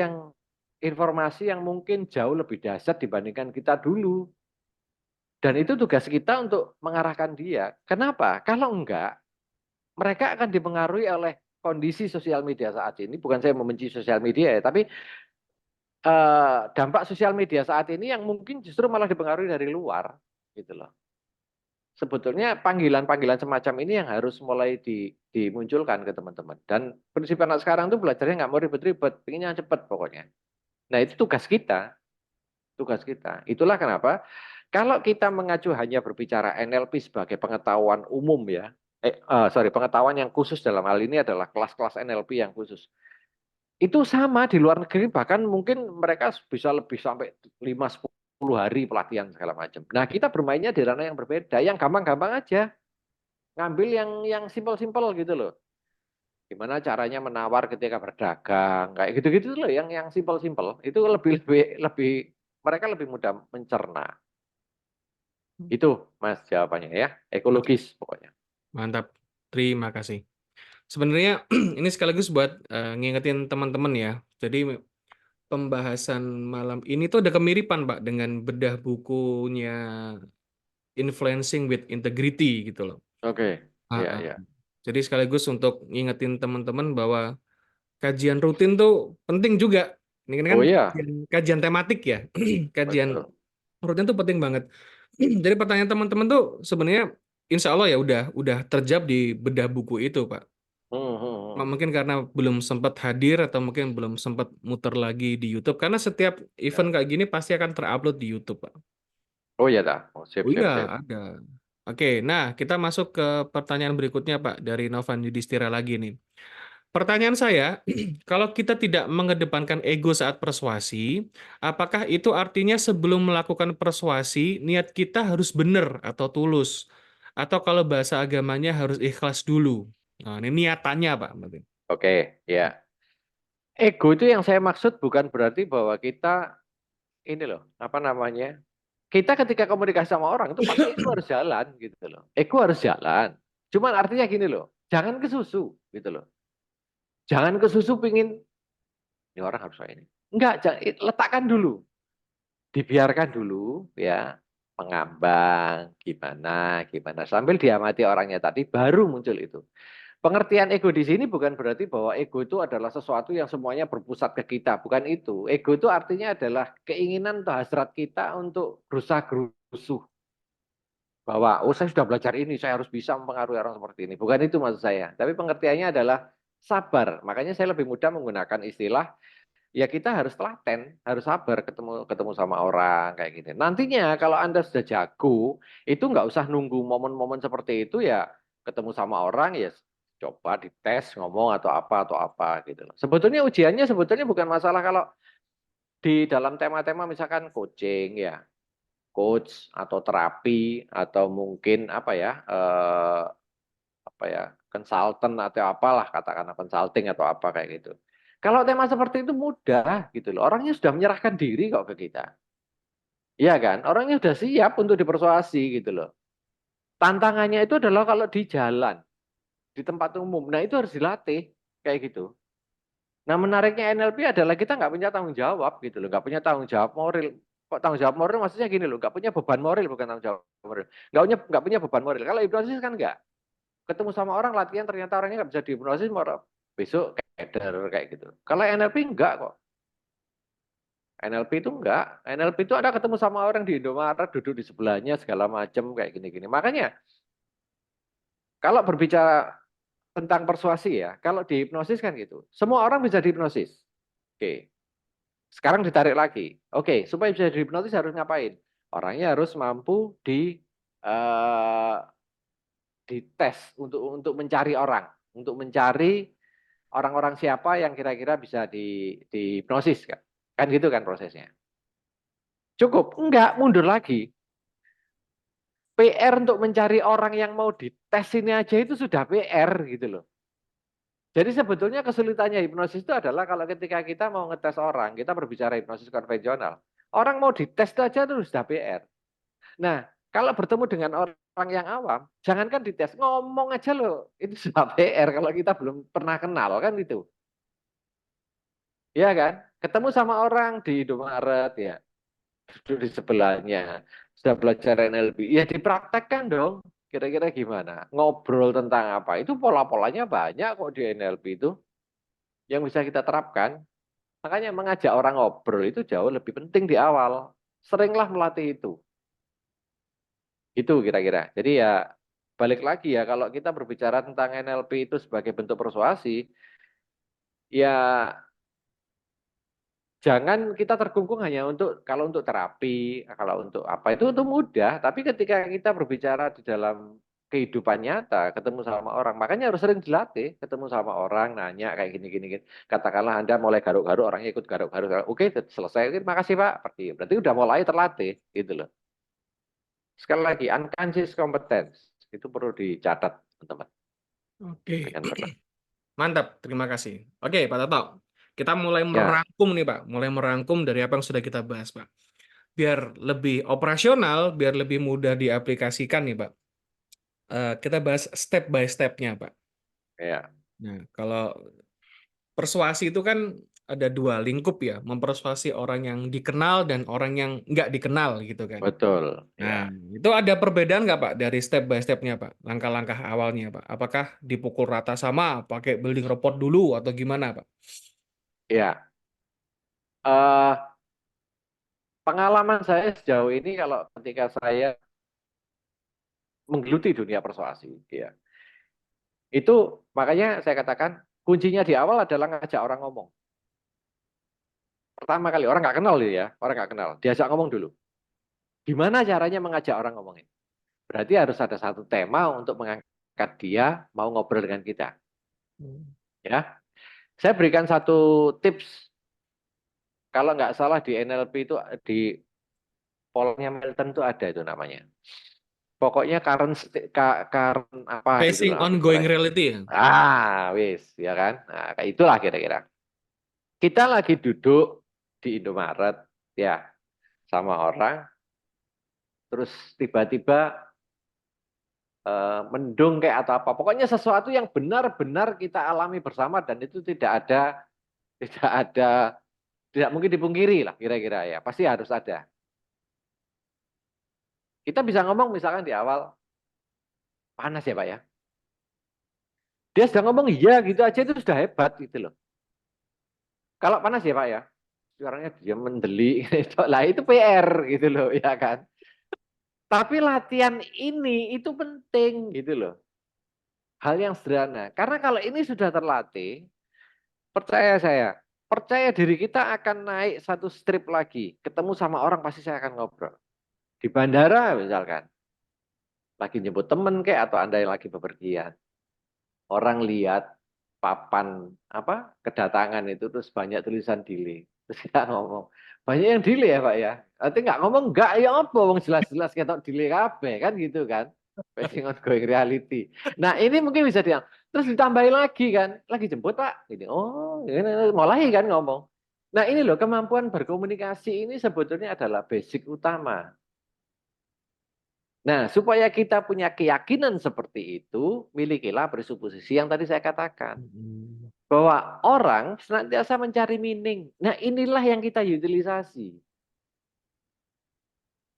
informasi yang mungkin jauh lebih dahsyat dibandingkan kita dulu. Dan itu tugas kita untuk mengarahkan dia. Kenapa? Kalau enggak, mereka akan dipengaruhi oleh kondisi sosial media saat ini. Bukan saya membenci sosial media ya, tapi dampak sosial media saat ini yang mungkin justru malah dipengaruhi dari luar, gitu loh. sebetulnya panggilan-panggilan semacam ini yang harus mulai dimunculkan ke teman-teman. Dan prinsip anak sekarang tuh belajarnya nggak mau ribet-ribet, pengennya cepet pokoknya. Nah itu tugas kita, tugas kita. Itulah kenapa kalau kita mengacu hanya berbicara NLP sebagai pengetahuan umum ya, pengetahuan yang khusus dalam hal ini adalah kelas-kelas NLP yang khusus. Itu sama di luar negeri, bahkan mungkin mereka bisa lebih sampai 5-10 hari pelatihan segala macam. Nah, kita bermainnya di ranah yang berbeda, yang gampang-gampang aja. Ngambil yang simpel-simpel gitu loh. Gimana caranya menawar ketika berdagang, kayak gitu-gitu loh, yang simpel-simpel. Itu lebih lebih lebih mereka lebih mudah mencerna. Itu Mas jawabannya ya, Oke, ekologis pokoknya. mantap. Terima kasih. Sebenarnya ini sekaligus buat ngingetin teman-teman ya. Jadi pembahasan malam ini tuh ada kemiripan, Pak, dengan bedah bukunya Influencing with Integrity gitu loh. Oke, Ah, ya ah. ya. Jadi sekaligus untuk ngingetin teman-teman bahwa kajian rutin tuh penting juga. Ini kan Oh ya, kajian, kajian tematik ya. Kajian betul. rutin tuh penting banget. Jadi pertanyaan teman-teman tuh sebenarnya insya Allah ya udah terjawab di bedah buku itu, Pak. Hmm, hmm, hmm. Mungkin karena belum sempat hadir atau mungkin belum sempat muter lagi di YouTube. Karena setiap event Ya. kayak gini pasti akan terupload di YouTube, Pak. Oh ya dah. Oh, sip Oh iya, sip sip. ada. Oke, nah kita masuk ke pertanyaan berikutnya, Pak, dari Novan Yudhistira lagi nih. Pertanyaan saya, kalau kita tidak mengedepankan ego saat persuasi, apakah itu artinya sebelum melakukan persuasi, niat kita harus benar atau tulus? Atau kalau bahasa agamanya harus ikhlas dulu? Nah, ini niatannya, Pak. Berarti. Oke, ya. Ego itu yang saya maksud bukan berarti bahwa kita ini loh, apa namanya? Kita ketika komunikasi sama orang itu pasti ego harus jalan gitu loh. Ego harus jalan. Cuman artinya gini loh, jangan ke susu gitu loh. Jangan ke susu pingin ini orang harus kayak ini. Enggak, letakkan dulu. Dibiarkan dulu ya, mengambang gimana gimana sambil diamati orangnya tadi baru muncul itu. Pengertian ego di sini bukan berarti bahwa ego itu adalah sesuatu yang semuanya berpusat ke kita, bukan itu. Ego itu artinya adalah keinginan atau hasrat kita untuk berusaha gerusuh bahwa oh saya sudah belajar ini, saya harus bisa mempengaruhi orang seperti ini. Bukan itu maksud saya. Tapi pengertiannya adalah sabar. Makanya saya lebih mudah menggunakan istilah ya kita harus telaten, harus sabar ketemu ketemu sama orang kayak gini. Nantinya kalau Anda sudah jago, itu nggak usah nunggu momen-momen seperti itu ya ketemu sama orang ya coba dites ngomong atau apa gitu loh. Sebetulnya ujiannya sebetulnya bukan masalah kalau di dalam tema-tema misalkan coaching ya, coach atau terapi atau mungkin apa ya konsultan atau apalah katakanlah consulting atau apa kayak gitu. Kalau tema seperti itu mudah gitu loh. Orangnya sudah menyerahkan diri kok ke kita. Iya kan? Orangnya sudah siap untuk dipersuasi gitu loh. Tantangannya itu adalah kalau di jalan, di tempat umum. Nah itu harus dilatih kayak gitu. Nah menariknya NLP adalah kita nggak punya tanggung jawab gitu loh. Nggak punya tanggung jawab moral. Kok tanggung jawab moral maksudnya gini loh. Nggak punya beban moral bukan tanggung jawab moral. Nggak punya beban moral. Kalau hipnosis kan nggak. Ketemu sama orang latihan ternyata orangnya nggak bisa dihipnosis besok keder kayak gitu. Kalau NLP enggak kok. NLP itu enggak. NLP itu ada ketemu sama orang di Indomaret duduk di sebelahnya segala macam kayak gini-gini. Makanya kalau berbicara tentang persuasi ya, kalau di hipnosis kan gitu. Semua orang bisa dihipnosis. Oke. Sekarang ditarik lagi. Oke, supaya bisa dihipnosis harus ngapain? Orangnya harus mampu eh, dites untuk mencari orang, untuk mencari orang-orang siapa yang kira-kira bisa dihipnosis kan. Kan gitu kan prosesnya. Cukup? Enggak, mundur lagi. PR untuk mencari orang yang mau dites ini aja itu sudah PR gitu loh. Jadi sebetulnya kesulitannya hipnosis itu adalah kalau ketika kita mau ngetes orang, kita berbicara hipnosis konvensional. Orang mau dites itu aja itu sudah PR. Nah, kalau bertemu dengan orang yang awam, jangankan dites, ngomong aja loh, itu sudah PR kalau kita belum pernah kenal kan itu. Iya kan? Ketemu sama orang di Indomaret ya, duduk di sebelahnya, sudah belajar NLP, ya dipraktekkan dong. Kira-kira gimana? Ngobrol tentang apa? Itu pola-polanya banyak kok di NLP itu yang bisa kita terapkan. Makanya mengajak orang ngobrol itu jauh lebih penting di awal. Seringlah melatih itu. Itu kira-kira. Jadi ya balik lagi ya, kalau kita berbicara tentang NLP itu sebagai bentuk persuasi, ya jangan kita terkungkung hanya kalau untuk terapi, kalau untuk apa itu mudah. Tapi ketika kita berbicara di dalam kehidupan nyata, ketemu sama orang, makanya harus sering dilatih, ketemu sama orang, nanya kayak gini gini gini. Katakanlah Anda mulai garuk-garuk, orangnya ikut garuk-garuk, oke selesai, oke, makasih Pak, berarti udah mulai terlatih, gitu loh. Sekali lagi, unconscious competence itu perlu dicatat, teman-teman. Oke, Dengan benar. mantap. Terima kasih. Oke, Pak Toto. Kita mulai Ya, merangkum nih, Pak. Mulai merangkum dari apa yang sudah kita bahas, Pak. Biar lebih operasional, biar lebih mudah diaplikasikan nih, Pak. Kita bahas step by step-nya, Pak. ya, Nah, kalau persuasi itu kan ada dua lingkup ya, mempersuasi orang yang dikenal dan orang yang nggak dikenal gitu kan. betul. Nah, Ya, itu ada perbedaan nggak Pak dari step by step-nya Pak? Langkah-langkah awalnya Pak? Apakah dipukul rata sama, pakai building report dulu atau gimana Pak? ya. Eh, Pengalaman saya sejauh ini kalau ketika saya menggeluti dunia persuasi, ya, itu makanya saya katakan kuncinya di awal adalah ngajak orang ngomong. Pertama kali orang nggak kenal ya, orang nggak kenal, diajak ngomong dulu. Gimana caranya mengajak orang ngomongin? Berarti harus ada satu tema untuk mengangkat dia mau ngobrol dengan kita. Hmm. Ya, saya berikan satu tips. Kalau nggak salah di NLP itu di polanya Milton itu ada itu namanya. Pokoknya current apa gitu Facing loh, aku lupa ongoing lagi. reality ya? Wis, ya kan? Nah, kayak itulah kira-kira. Kita lagi duduk di Indomaret, ya, sama orang, terus tiba-tiba mendung kayak atau apa. Pokoknya sesuatu yang benar-benar kita alami bersama dan itu tidak ada, tidak mungkin dipungkiri lah kira-kira ya. Pasti harus ada. Kita bisa ngomong misalkan di awal, panas ya Pak ya. Dia sudah ngomong iya gitu aja itu sudah hebat gitu loh. Kalau panas ya Pak ya, suaranya dia mendeli, lah itu PR gitu loh ya kan. Tapi latihan ini itu penting gitu loh. Hal yang sederhana. Karena kalau ini sudah terlatih, percaya saya, percaya diri kita akan naik satu strip lagi. Ketemu sama orang pasti saya akan ngobrol. Di bandara misalkan, lagi nyebut temen kayak atau Anda yang lagi bepergian. Orang lihat papan apa kedatangan itu terus banyak tulisan delay. Terus kita ngomong, banyak yang delay ya Pak ya. Nanti nggak ngomong nggak ya apa, wong jelas-jelas kita delay kabeh kan gitu kan. Facing ongoing reality. Nah ini mungkin bisa dia. Terus ditambahin lagi kan, lagi jemput Pak. Ini oh ini mulai kan ngomong. Nah ini loh kemampuan berkomunikasi ini sebetulnya adalah basic utama. Nah, supaya kita punya keyakinan seperti itu, milikilah presuposisi yang tadi saya katakan. Hmm. Bahwa orang senantiasa mencari meaning. Nah, inilah yang kita utilisasi.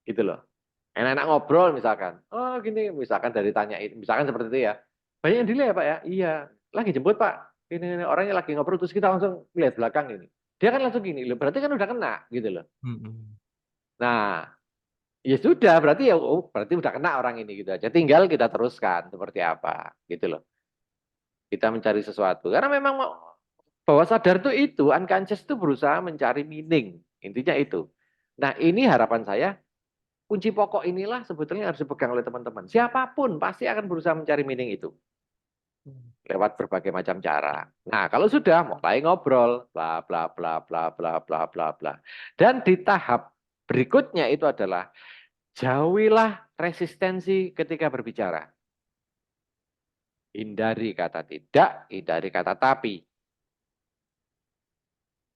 Gitu loh. Enak-enak ngobrol misalkan. Oh, gini, misalkan dari tanyain. Misalkan seperti itu ya. Banyak yang delay ya, Pak ya? Iya. Lagi jemput, Pak. Ini orangnya lagi ngobrol, terus kita langsung lihat belakang ini. Dia kan langsung gini, loh, berarti kan udah kena, gitu loh. Hmm. Nah, ya sudah, berarti ya, oh, berarti udah kena orang ini gitu aja. Tinggal kita teruskan seperti apa, gitu loh. Kita mencari sesuatu. Karena memang bawah sadar tuh itu, unconscious itu berusaha mencari meaning. Intinya itu. Nah, ini harapan saya, kunci pokok inilah sebetulnya harus dipegang oleh teman-teman. Siapapun pasti akan berusaha mencari meaning itu. Lewat berbagai macam cara. Nah, kalau sudah mulai ngobrol, bla bla bla bla bla bla bla bla. Dan di tahap berikutnya itu adalah jauhilah resistensi ketika berbicara. Hindari kata tidak, hindari kata tapi.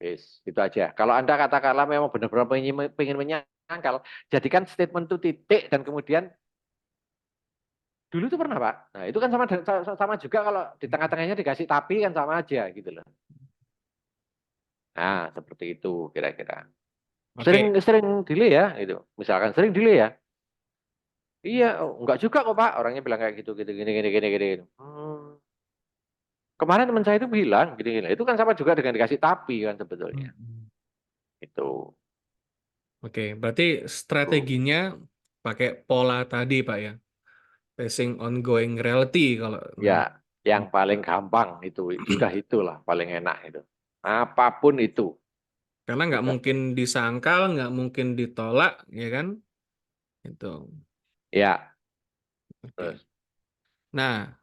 Yes, itu aja. Kalau Anda katakanlah memang benar-benar pengen menyangkal, jadikan statement itu titik dan kemudian dulu itu pernah Pak. Nah itu kan sama juga kalau di tengah-tengahnya dikasih tapi kan sama aja gitu loh. Nah seperti itu kira-kira. Sering Oke. sering delay ya itu. Misalkan sering delay ya. Iya, oh, enggak juga kok Pak. Orangnya bilang kayak gitu, gitu, gini, gini, gini, gini. Kemarin teman saya itu bilang, gini, gini. Itu kan sama juga dengan dikasih tapi kan sebetulnya. Hmm. Itu. Oke, berarti Tuh. strateginya pakai pola tadi Pak ya, pacing ongoing reality kalau Ya, nama. yang paling gampang itu, udah itulah paling enak itu. Apapun itu, Karena nggak udah. mungkin disangkal, nggak mungkin ditolak, ya kan? Itu. Ya, Oke. terus. Nah,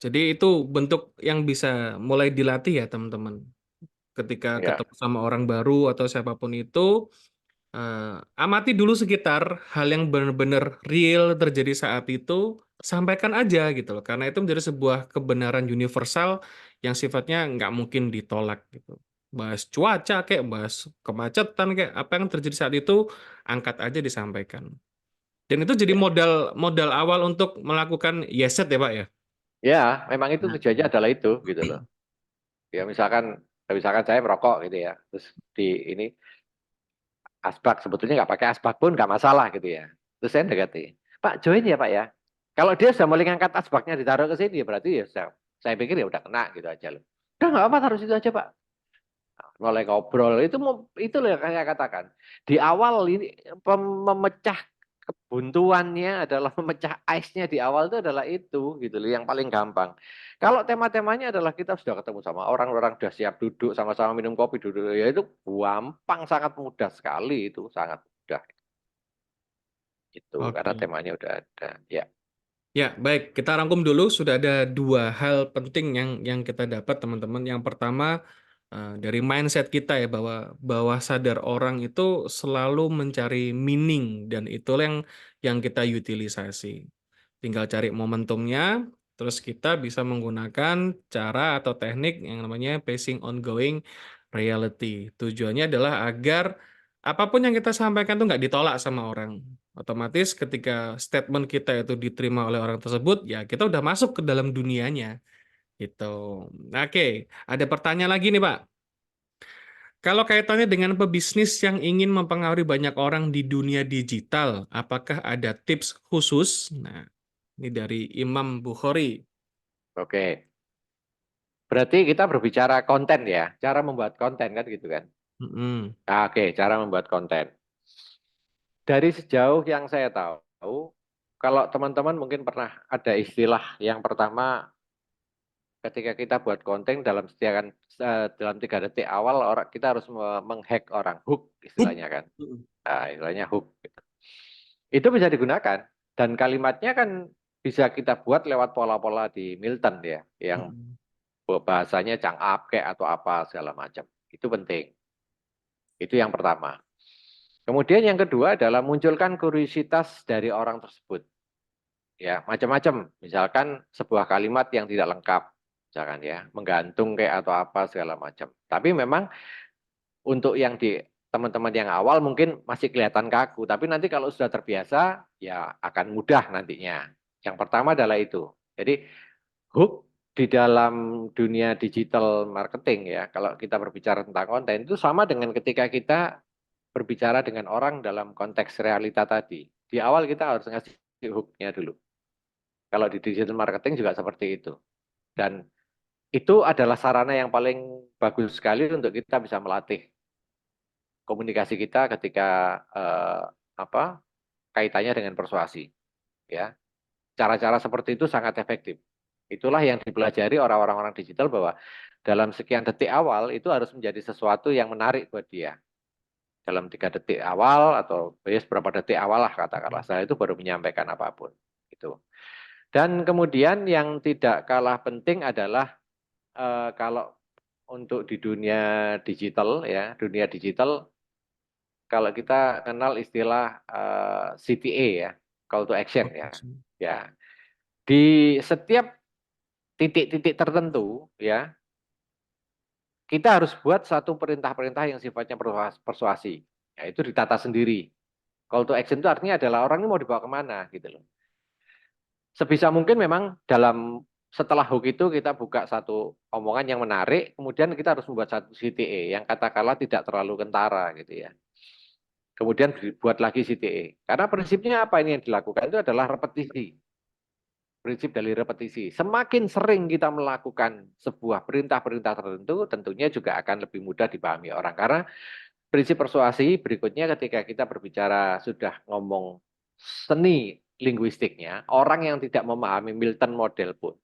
jadi itu bentuk yang bisa mulai dilatih ya teman-teman. Ketika Ya, ketemu sama orang baru atau siapapun itu, amati dulu sekitar hal yang benar-benar real terjadi saat itu, sampaikan aja gitu loh. Karena itu menjadi sebuah kebenaran universal yang sifatnya nggak mungkin ditolak gitu. Bahas cuaca kayak, bahas kemacetan kayak, apa yang terjadi saat itu, angkat aja disampaikan. Dan itu jadi ya, modal modal awal untuk melakukan yeset ya Pak ya. ya, memang itu Nah, tujuannya adalah itu, gitu loh. Ya, misalkan saya merokok gitu ya, terus di ini asbak sebetulnya nggak pakai asbak pun nggak masalah gitu ya. Terus saya dekati, Pak join ya Pak ya. Kalau dia sudah mulai ngangkat asbaknya ditaruh ke sini, ya berarti ya saya pikir ya udah kena gitu aja loh. Udah nggak apa taruh situ aja Pak. Mulai ngobrol itu loh yang saya katakan di awal ini memecah kebuntuannya adalah memecah ice-nya di awal itu adalah itu gitu loh yang paling gampang. Kalau tema-temanya adalah kita sudah ketemu sama orang-orang sudah siap duduk sama-sama minum kopi duduk ya itu gampang sangat mudah sekali itu sangat mudah itu karena oke. temanya udah ada ya. Ya, baik. Kita rangkum dulu. Sudah ada dua hal penting yang kita dapat, teman-teman. Yang pertama, dari mindset kita ya, bahwa bawah sadar orang itu selalu mencari meaning, dan itulah yang kita utilisasi. Tinggal cari momentumnya, terus kita bisa menggunakan cara atau teknik yang namanya pacing ongoing reality. Tujuannya adalah agar apapun yang kita sampaikan tuh nggak ditolak sama orang. Otomatis ketika statement kita itu diterima oleh orang tersebut, ya kita udah masuk ke dalam dunianya gitu. Oke, ada pertanyaan lagi nih Pak. Kalau kaitannya dengan pebisnis yang ingin mempengaruhi banyak orang di dunia digital, apakah ada tips khusus? Nah, ini dari Imam Bukhari. Oke. Berarti kita berbicara konten ya, cara membuat konten kan gitu kan. Mm-mm. Nah, oke, cara membuat konten. Dari sejauh yang saya tahu, kalau teman-teman mungkin pernah ada istilah yang pertama ketika kita buat konten dalam 3 detik awal orang kita harus menghack orang hook Hup. istilahnya kan. Mm-mm. Nah, istilahnya hook. Itu bisa digunakan dan kalimatnya kan bisa kita buat lewat pola-pola di Milton ya, yang Mm-mm. bahasanya cangkap kayak atau apa segala macam. Itu penting. Itu yang pertama. Kemudian yang kedua adalah munculkan kuriositas dari orang tersebut. Ya, macam-macam. Misalkan sebuah kalimat yang tidak lengkap, misalkan ya, menggantung kayak atau apa segala macam. Tapi memang untuk yang di teman-teman yang awal mungkin masih kelihatan kaku, tapi nanti kalau sudah terbiasa ya akan mudah nantinya. Yang pertama adalah itu. Jadi hook di dalam dunia digital marketing ya, kalau kita berbicara tentang konten itu sama dengan ketika kita berbicara dengan orang dalam konteks realita tadi. Di awal kita harus ngasih hooknya dulu. Kalau di digital marketing juga seperti itu. Dan itu adalah sarana yang paling bagus sekali untuk kita bisa melatih komunikasi kita ketika apa kaitannya dengan persuasi. Ya, cara-cara seperti itu sangat efektif. Itulah yang dipelajari orang-orang digital bahwa dalam sekian detik awal itu harus menjadi sesuatu yang menarik buat dia. Dalam 3 detik awal atau beberapa detik awal lah katakanlah, saya itu baru menyampaikan apapun. Itu. Dan kemudian yang tidak kalah penting adalah kalau untuk di dunia digital, kalau kita kenal istilah CTA ya, call to action ya. Ya, di setiap titik-titik tertentu ya, kita harus buat satu perintah-perintah yang sifatnya persuasi. Ya, itu ditata sendiri. Call to action itu artinya adalah orang ini mau dibawa kemana gitu loh. Sebisa mungkin memang setelah hook itu kita buka satu omongan yang menarik, kemudian kita harus membuat satu CTA yang katakanlah tidak terlalu kentara gitu ya. Kemudian dibuat lagi CTA. Karena prinsipnya apa ini yang dilakukan itu adalah repetisi. Prinsip dari repetisi. Semakin sering kita melakukan sebuah perintah-perintah tertentu, tentunya juga akan lebih mudah dipahami orang. Karena prinsip persuasi berikutnya ketika kita berbicara sudah ngomong seni linguistiknya, orang yang tidak memahami Milton model pun,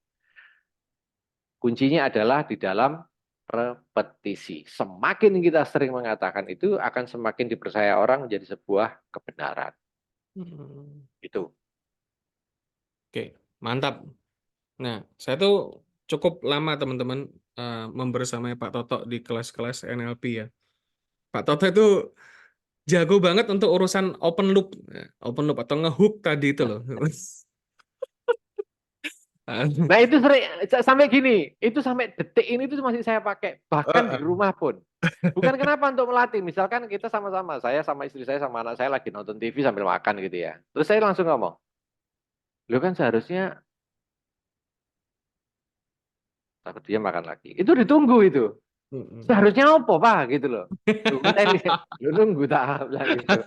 kuncinya adalah di dalam repetisi. Semakin kita sering mengatakan itu, akan semakin dipercaya orang menjadi sebuah kebenaran. Hmm. Itu. Oke, mantap. Nah, saya tuh cukup lama teman-teman membersamai Pak Toto di kelas-kelas NLP ya. Pak Toto itu jago banget untuk urusan open loop atau ngehook tadi itu loh. Nah itu sering sampai gini, itu sampai detik ini tuh masih saya pakai, bahkan di rumah pun. Bukan kenapa untuk melatih, misalkan kita sama-sama, saya sama istri saya sama anak saya lagi nonton TV sambil makan gitu ya. Terus saya langsung ngomong, lo kan seharusnya, tapi dia makan lagi. Itu ditunggu itu. Seharusnya apa Pak gitu loh. Tunggu tadi, lu nunggu tak bilang gitu.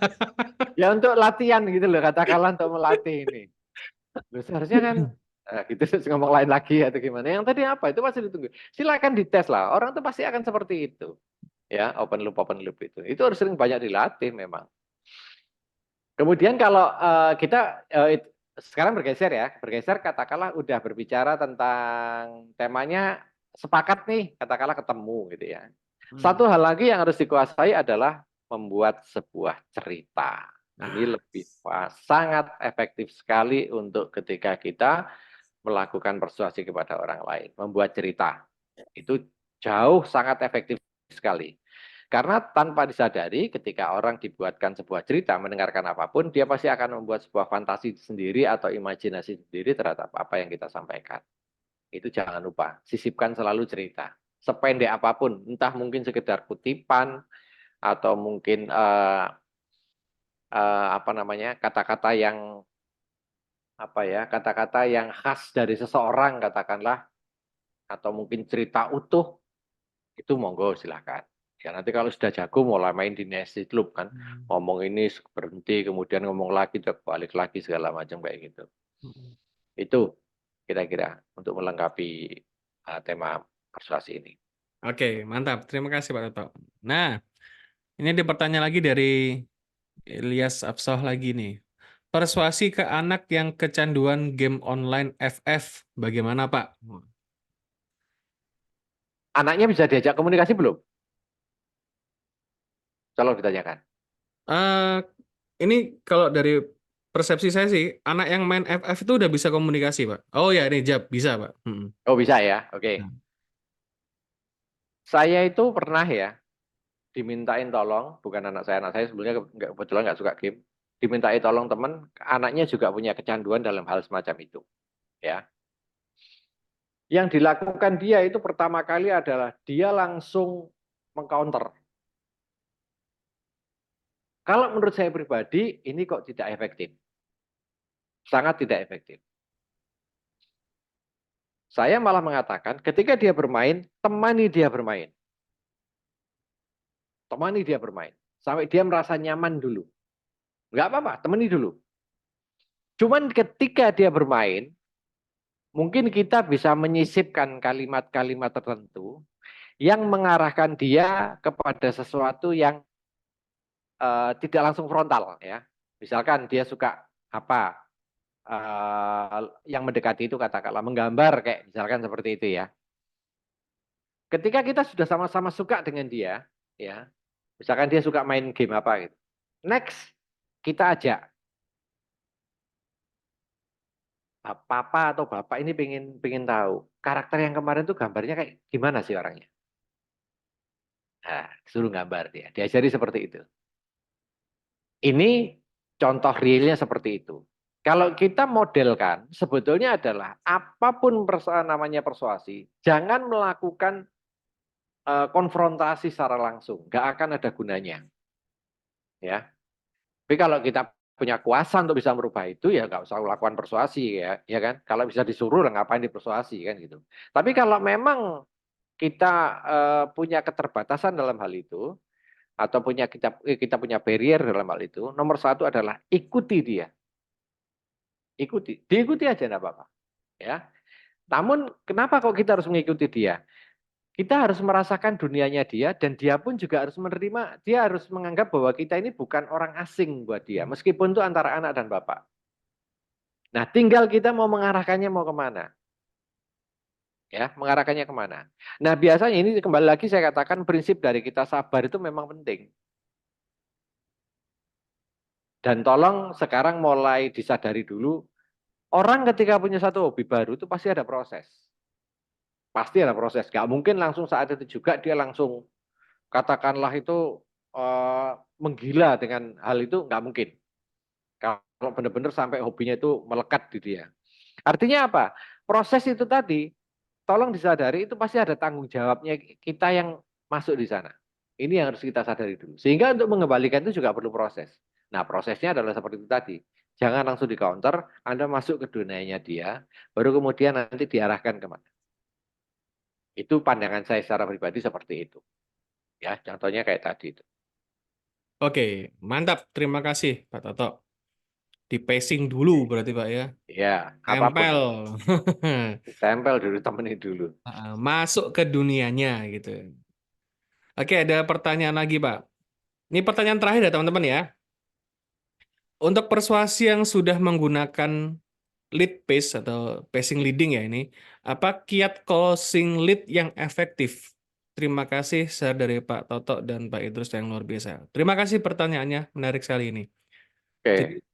Ya untuk latihan gitu loh, katakanlah untuk melatih ini. Loh, seharusnya kan gitu terus ngomong lain lagi atau gimana. Yang tadi apa? Itu pasti ditunggu. Silakan dites lah. Orang tuh pasti akan seperti itu. Ya, open loop itu. Itu harus sering banyak dilatih memang. Kemudian kalau kita sekarang bergeser ya, bergeser katakanlah udah berbicara tentang temanya sepakat nih, katakanlah ketemu gitu ya. Satu hal lagi yang harus dikuasai adalah membuat sebuah cerita. Ini lebih sangat efektif sekali untuk ketika kita melakukan persuasi kepada orang lain, membuat cerita. Itu jauh sangat efektif sekali. Karena tanpa disadari ketika orang dibuatkan sebuah cerita, mendengarkan apapun, dia pasti akan membuat sebuah fantasi sendiri atau imajinasi sendiri terhadap apa yang kita sampaikan. Itu jangan lupa, sisipkan selalu cerita. Sependek apapun, entah mungkin sekedar kutipan, atau mungkin apa namanya kata-kata yang kata-kata yang khas dari seseorang katakanlah, atau mungkin cerita utuh, itu monggo silahkan. Ya nanti kalau sudah jago mulai main di nested loop kan, ngomong ini berhenti, kemudian ngomong lagi, balik lagi segala macam kayak gitu. Itu kira-kira untuk melengkapi tema persuasi ini. Oke, mantap. Terima kasih Pak Toto. Nah, ini ada pertanyaan lagi dari Ilyas Afsah lagi nih. Persuasi ke anak yang kecanduan game online FF, bagaimana Pak? Anaknya bisa diajak komunikasi belum? Kalau ditanyakan. Eh, ini kalau dari persepsi saya sih, anak yang main FF itu udah bisa komunikasi Pak. Oh ya, ini jawab bisa Pak. Oh bisa ya, oke. Nah. Saya itu pernah ya dimintain tolong, bukan anak saya sebelumnya kebetulan nggak suka game, dimintai tolong teman, anaknya juga punya kecanduan dalam hal semacam itu. Ya, yang dilakukan dia itu pertama kali adalah dia langsung mengcounter. Kalau menurut saya pribadi, ini kok tidak efektif. Sangat tidak efektif. Saya malah mengatakan, ketika dia bermain, temani dia bermain. Temani dia bermain. Sampai dia merasa nyaman dulu. Nggak apa-apa, temani dulu. Cuman ketika dia bermain, mungkin kita bisa menyisipkan kalimat-kalimat tertentu yang mengarahkan dia kepada sesuatu yang tidak langsung frontal ya. Misalkan dia suka apa yang mendekati itu katakanlah menggambar kayak misalkan seperti itu ya. Ketika kita sudah sama-sama suka dengan dia ya, misalkan dia suka main game apa gitu. Next kita ajak papa atau bapak ini pengen tahu karakter yang kemarin tuh gambarnya kayak gimana sih orangnya. Nah, suruh gambar dia, diajari seperti itu. Ini contoh realnya seperti itu. Kalau kita modelkan, sebetulnya adalah apapun namanya persuasi, jangan melakukan konfrontasi secara langsung, nggak akan ada gunanya. Ya, tapi kalau kita punya kuasa untuk bisa merubah itu, ya nggak usah lakukan persuasi ya kan. Kalau bisa disuruh, ngapain dipersuasi kan gitu. Tapi kalau memang kita punya keterbatasan dalam hal itu, atau kita punya barrier dalam hal itu, nomor satu adalah ikuti dia. Diikuti aja enggak apa-apa. Ya. Namun kenapa kok kita harus mengikuti dia? Kita harus merasakan dunianya dia dan dia pun juga harus menerima, dia harus menganggap bahwa kita ini bukan orang asing buat dia, meskipun itu antara anak dan bapak. Nah, tinggal kita mau mengarahkannya mau kemana, ya, mengarahkannya kemana. Nah, biasanya ini kembali lagi saya katakan prinsip dari kita sabar itu memang penting. Dan tolong sekarang mulai disadari dulu, orang ketika punya satu hobi baru itu pasti ada proses. Pasti ada proses. Gak mungkin langsung saat itu juga dia langsung katakanlah itu menggila dengan hal itu, nggak mungkin. Kalau benar-benar sampai hobinya itu melekat di dia. Artinya apa? Proses itu tadi, tolong disadari itu pasti ada tanggung jawabnya kita yang masuk di sana. Ini yang harus kita sadari dulu. Sehingga untuk mengembalikan itu juga perlu proses. Nah, prosesnya adalah seperti itu tadi. Jangan langsung di counter, Anda masuk ke dunianya dia, baru kemudian nanti diarahkan kemana. Itu pandangan saya secara pribadi seperti itu. Ya, contohnya kayak tadi itu. Oke, mantap. Terima kasih, Pak Toto. Di pacing dulu berarti Pak ya. Ya, apapun. Tempel. Tempel dulu, temenin dulu. Masuk ke dunianya gitu. Oke, ada pertanyaan lagi, Pak. Ini pertanyaan terakhir ya, teman-teman ya. Untuk persuasi yang sudah menggunakan lead pace atau pacing leading ya ini, apa kiat closing lead yang efektif? Terima kasih share dari Pak Toto dan Pak Idrus yang luar biasa. Terima kasih pertanyaannya, menarik sekali ini. Jadi Oke.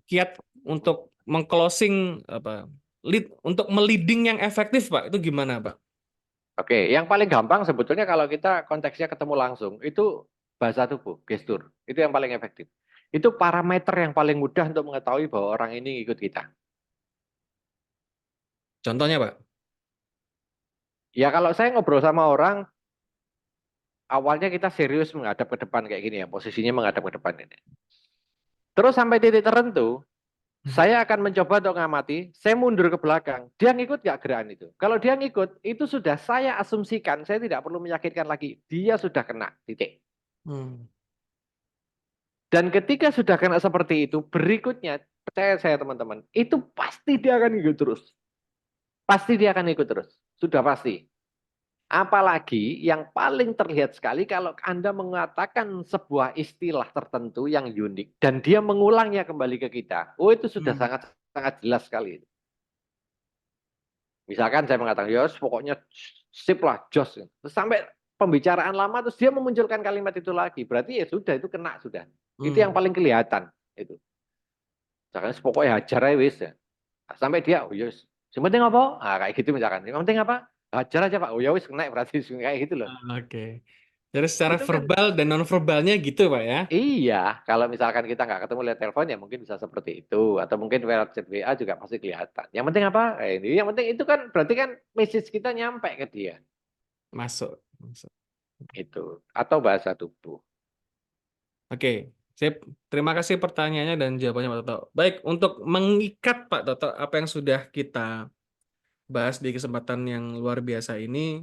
kiat untuk mengclosing apa lead untuk meliding yang efektif Pak itu gimana Pak? Oke, yang paling gampang sebetulnya kalau kita konteksnya ketemu langsung, itu bahasa tubuh, gestur. Itu yang paling efektif. Itu parameter yang paling mudah untuk mengetahui bahwa orang ini ikut kita. Contohnya Pak. Ya kalau saya ngobrol sama orang, awalnya kita serius menghadap ke depan kayak gini ya, posisinya menghadap ke depan ini. Terus sampai titik tertentu, saya akan mencoba untuk mengamati, saya mundur ke belakang. Dia ngikut nggak gerakan itu? Kalau dia ngikut, itu sudah saya asumsikan, saya tidak perlu meyakinkan lagi. Dia sudah kena, titik. Hmm. Dan ketika sudah kena seperti itu, berikutnya, percaya saya teman-teman, itu pasti dia akan ikut terus. Pasti dia akan ikut terus. Sudah pasti. Apalagi yang paling terlihat sekali kalau Anda mengatakan sebuah istilah tertentu yang unik dan dia mengulangnya kembali ke kita. Oh, itu sudah Hmm. sangat sangat jelas sekali. Misalkan saya mengatakan, "Yos, pokoknya sip lah, jos." Terus sampai pembicaraan lama terus dia memunculkan kalimat itu lagi. Berarti ya sudah itu kena sudah. Itu yang Hmm. paling kelihatan itu. Misalkan pokoknya hajar aja wis ya. Sampai dia, oh yes. Yang penting apa? Ah, kayak gitu misalkan. Yang penting apa? Hajar aja Pak. Oh ya wis kena berarti kayak gitu loh. Oke. Jadi secara Itu kan verbal dan non verbalnya gitu Pak ya. iya, kalau misalkan kita nggak ketemu lihat telepon ya mungkin bisa seperti itu atau mungkin lewat chat WA juga pasti kelihatan. Yang penting apa? Ini yang penting itu kan berarti kan message kita nyampe ke dia Masuk. Masuk. itu atau bahasa tubuh. Oke, sip. Terima kasih pertanyaannya dan jawabannya Pak Toto. Baik, untuk mengikat Pak Toto apa yang sudah kita bahas di kesempatan yang luar biasa ini,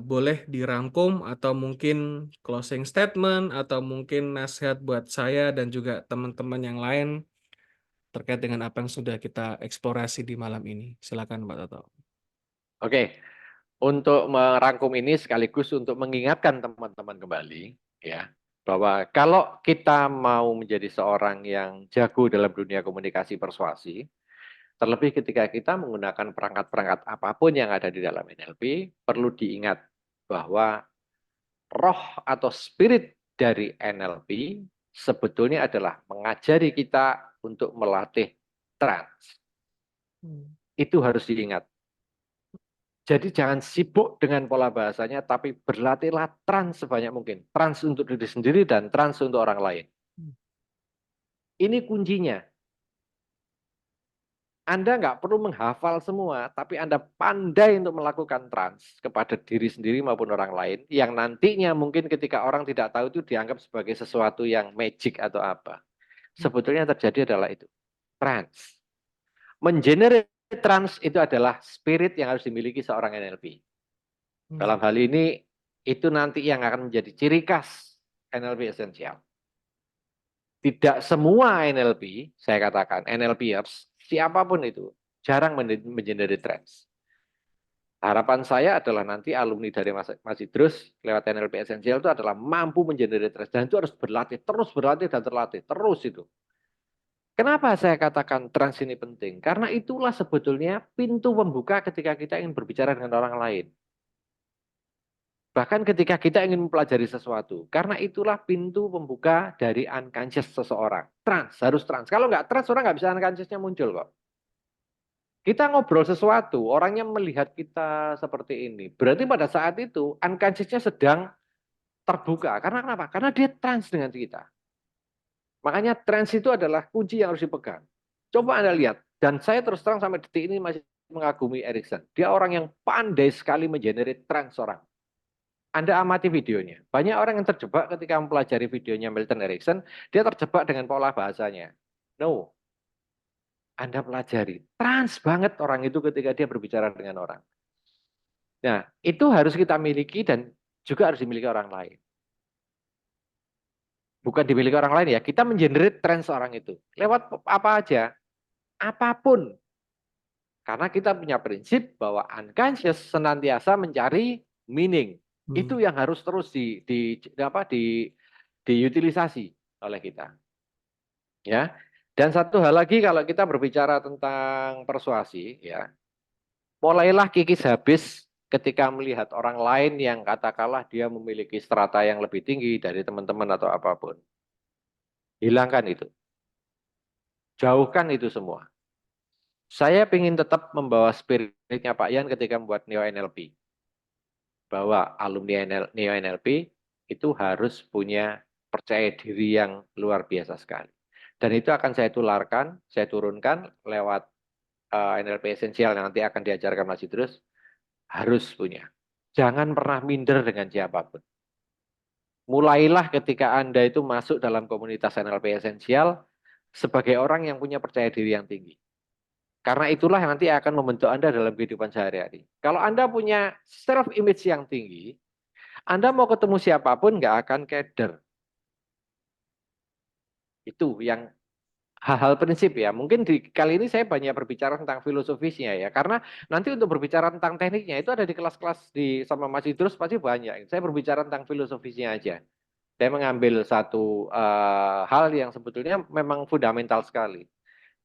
boleh dirangkum atau mungkin closing statement atau mungkin nasihat buat saya dan juga teman-teman yang lain terkait dengan apa yang sudah kita eksplorasi di malam ini. Silakan Pak Toto. Oke, untuk merangkum ini sekaligus untuk mengingatkan teman-teman kembali ya bahwa kalau kita mau menjadi seorang yang jago dalam dunia komunikasi persuasi, terlebih ketika kita menggunakan perangkat-perangkat apapun yang ada di dalam NLP, perlu diingat bahwa roh atau spirit dari NLP sebetulnya adalah mengajari kita untuk melatih trans. Hmm. Itu harus diingat. Jadi jangan sibuk dengan pola bahasanya, tapi berlatihlah trans sebanyak mungkin. Trans untuk diri sendiri dan trans untuk orang lain. Ini kuncinya. Anda nggak perlu menghafal semua, tapi Anda pandai untuk melakukan trans kepada diri sendiri maupun orang lain, yang nantinya mungkin ketika orang tidak tahu itu dianggap sebagai sesuatu yang magic atau apa. Sebetulnya yang terjadi adalah itu, trans. Mengenerate trans itu adalah spirit yang harus dimiliki seorang NLP. Hmm. Dalam hal ini, itu nanti yang akan menjadi ciri khas NLP esensial. Tidak semua NLP, saya katakan NLPers, siapapun itu, jarang mengenerate trends. Harapan saya adalah nanti alumni dari Mas Idrus lewat NLP Essential itu adalah mampu mengenerate trust. Dan itu harus berlatih dan terlatih. Terus itu. Kenapa saya katakan trans ini penting? Karena itulah sebetulnya pintu pembuka ketika kita ingin berbicara dengan orang lain. Bahkan ketika kita ingin mempelajari sesuatu. Karena itulah pintu pembuka dari unconscious seseorang. Trans, harus trans. Kalau nggak trans, orang nggak bisa unconsciousnya muncul kok. Kita ngobrol sesuatu, orangnya melihat kita seperti ini. Berarti pada saat itu unconsciousnya sedang terbuka. Karena kenapa? Karena dia trans dengan kita. Makanya trans itu adalah kunci yang harus dipegang. Coba Anda lihat. Dan saya terus terang sampai detik ini masih mengagumi Erikson. Dia orang yang pandai sekali mengenerate trans orang. Anda amati videonya. Banyak orang yang terjebak ketika mempelajari videonya Milton Erickson, dia terjebak dengan pola bahasanya. No, Anda pelajari. Trans banget orang itu ketika dia berbicara dengan orang. Nah, itu harus kita miliki dan juga harus dimiliki orang lain. Bukan dimiliki orang lain ya, kita mengenerate trans orang itu. Lewat apa aja, apapun. Karena kita punya prinsip bahwa unconscious senantiasa mencari meaning. Itu yang harus terus diutilisasi oleh kita. Ya. Dan satu hal lagi kalau kita berbicara tentang persuasi, ya, mulailah kikis habis ketika melihat orang lain yang katakanlah dia memiliki strata yang lebih tinggi dari teman-teman atau apapun. Hilangkan itu. Jauhkan itu semua. Saya ingin tetap membawa spiritnya Pak Yan ketika membuat Neo NLP. Bahwa alumni Neo NLP itu harus punya percaya diri yang luar biasa sekali. Dan itu akan saya tularkan, saya turunkan lewat NLP esensial yang nanti akan diajarkan Mas Idrus. Harus punya. Jangan pernah minder dengan siapapun. Mulailah ketika Anda itu masuk dalam komunitas NLP esensial sebagai orang yang punya percaya diri yang tinggi. Karena itulah yang nanti akan membentuk Anda dalam kehidupan sehari-hari. Kalau Anda punya self-image yang tinggi, Anda mau ketemu siapapun nggak akan keder. Itu yang hal-hal prinsip ya. Mungkin kali ini saya banyak berbicara tentang filosofisnya ya. Karena nanti untuk berbicara tentang tekniknya itu ada di kelas-kelas sama Mas Idrus pasti banyak. Saya berbicara tentang filosofisnya aja. Saya mengambil satu hal yang sebetulnya memang fundamental sekali.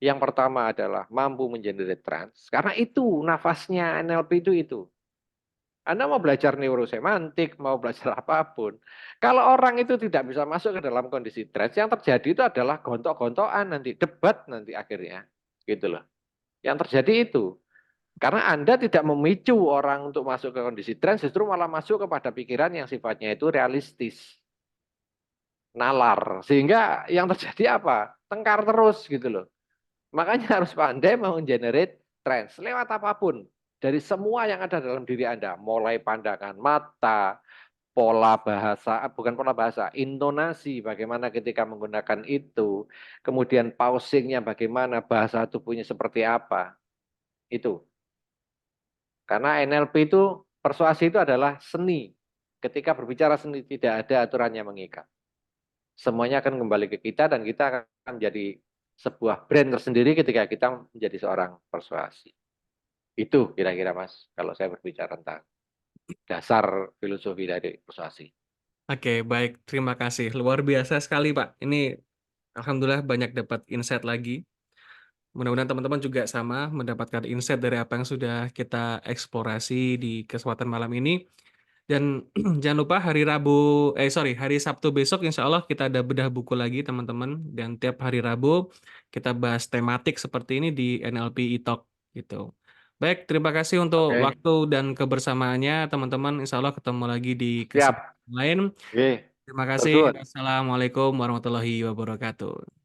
Yang pertama adalah mampu mengenerate trans. Karena itu nafasnya NLP itu. Anda mau belajar neurosemantik, mau belajar apapun. Kalau orang itu tidak bisa masuk ke dalam kondisi trans, yang terjadi itu adalah gontok-gontokan nanti, debat nanti akhirnya. Gitu loh. Yang terjadi itu. Karena Anda tidak memicu orang untuk masuk ke kondisi trans, justru malah masuk kepada pikiran yang sifatnya itu realistis. Nalar. Sehingga yang terjadi apa? Tengkar terus gitu loh. Makanya harus pandai menggenerate trends lewat apapun. Dari semua yang ada dalam diri Anda. Mulai pandangan mata, pola bahasa, bukan pola bahasa, intonasi bagaimana ketika menggunakan itu. Kemudian pausingnya bagaimana, bahasa tubuhnya seperti apa. Itu. Karena NLP itu, persuasi itu adalah seni. Ketika berbicara seni tidak ada aturan yang mengikat. Semuanya akan kembali ke kita dan kita akan menjadi sebuah brand tersendiri ketika kita menjadi seorang persuasi. Itu kira-kira Mas, kalau saya berbicara tentang dasar filosofi dari persuasi. Oke, baik. Terima kasih. Luar biasa sekali, Pak. Ini alhamdulillah banyak dapat insight lagi. Mudah-mudahan teman-teman juga sama mendapatkan insight dari apa yang sudah kita eksplorasi di kesempatan malam ini. Dan jangan lupa hari Sabtu besok insya Allah kita ada bedah buku lagi teman-teman. Dan tiap hari Rabu kita bahas tematik seperti ini di NLP e-Talk gitu. Baik, terima kasih untuk Oke, waktu dan kebersamaannya teman-teman. Insya Allah ketemu lagi di siap. kesempatan lain. Oke, Terima so kasih. good. Assalamualaikum warahmatullahi wabarakatuh.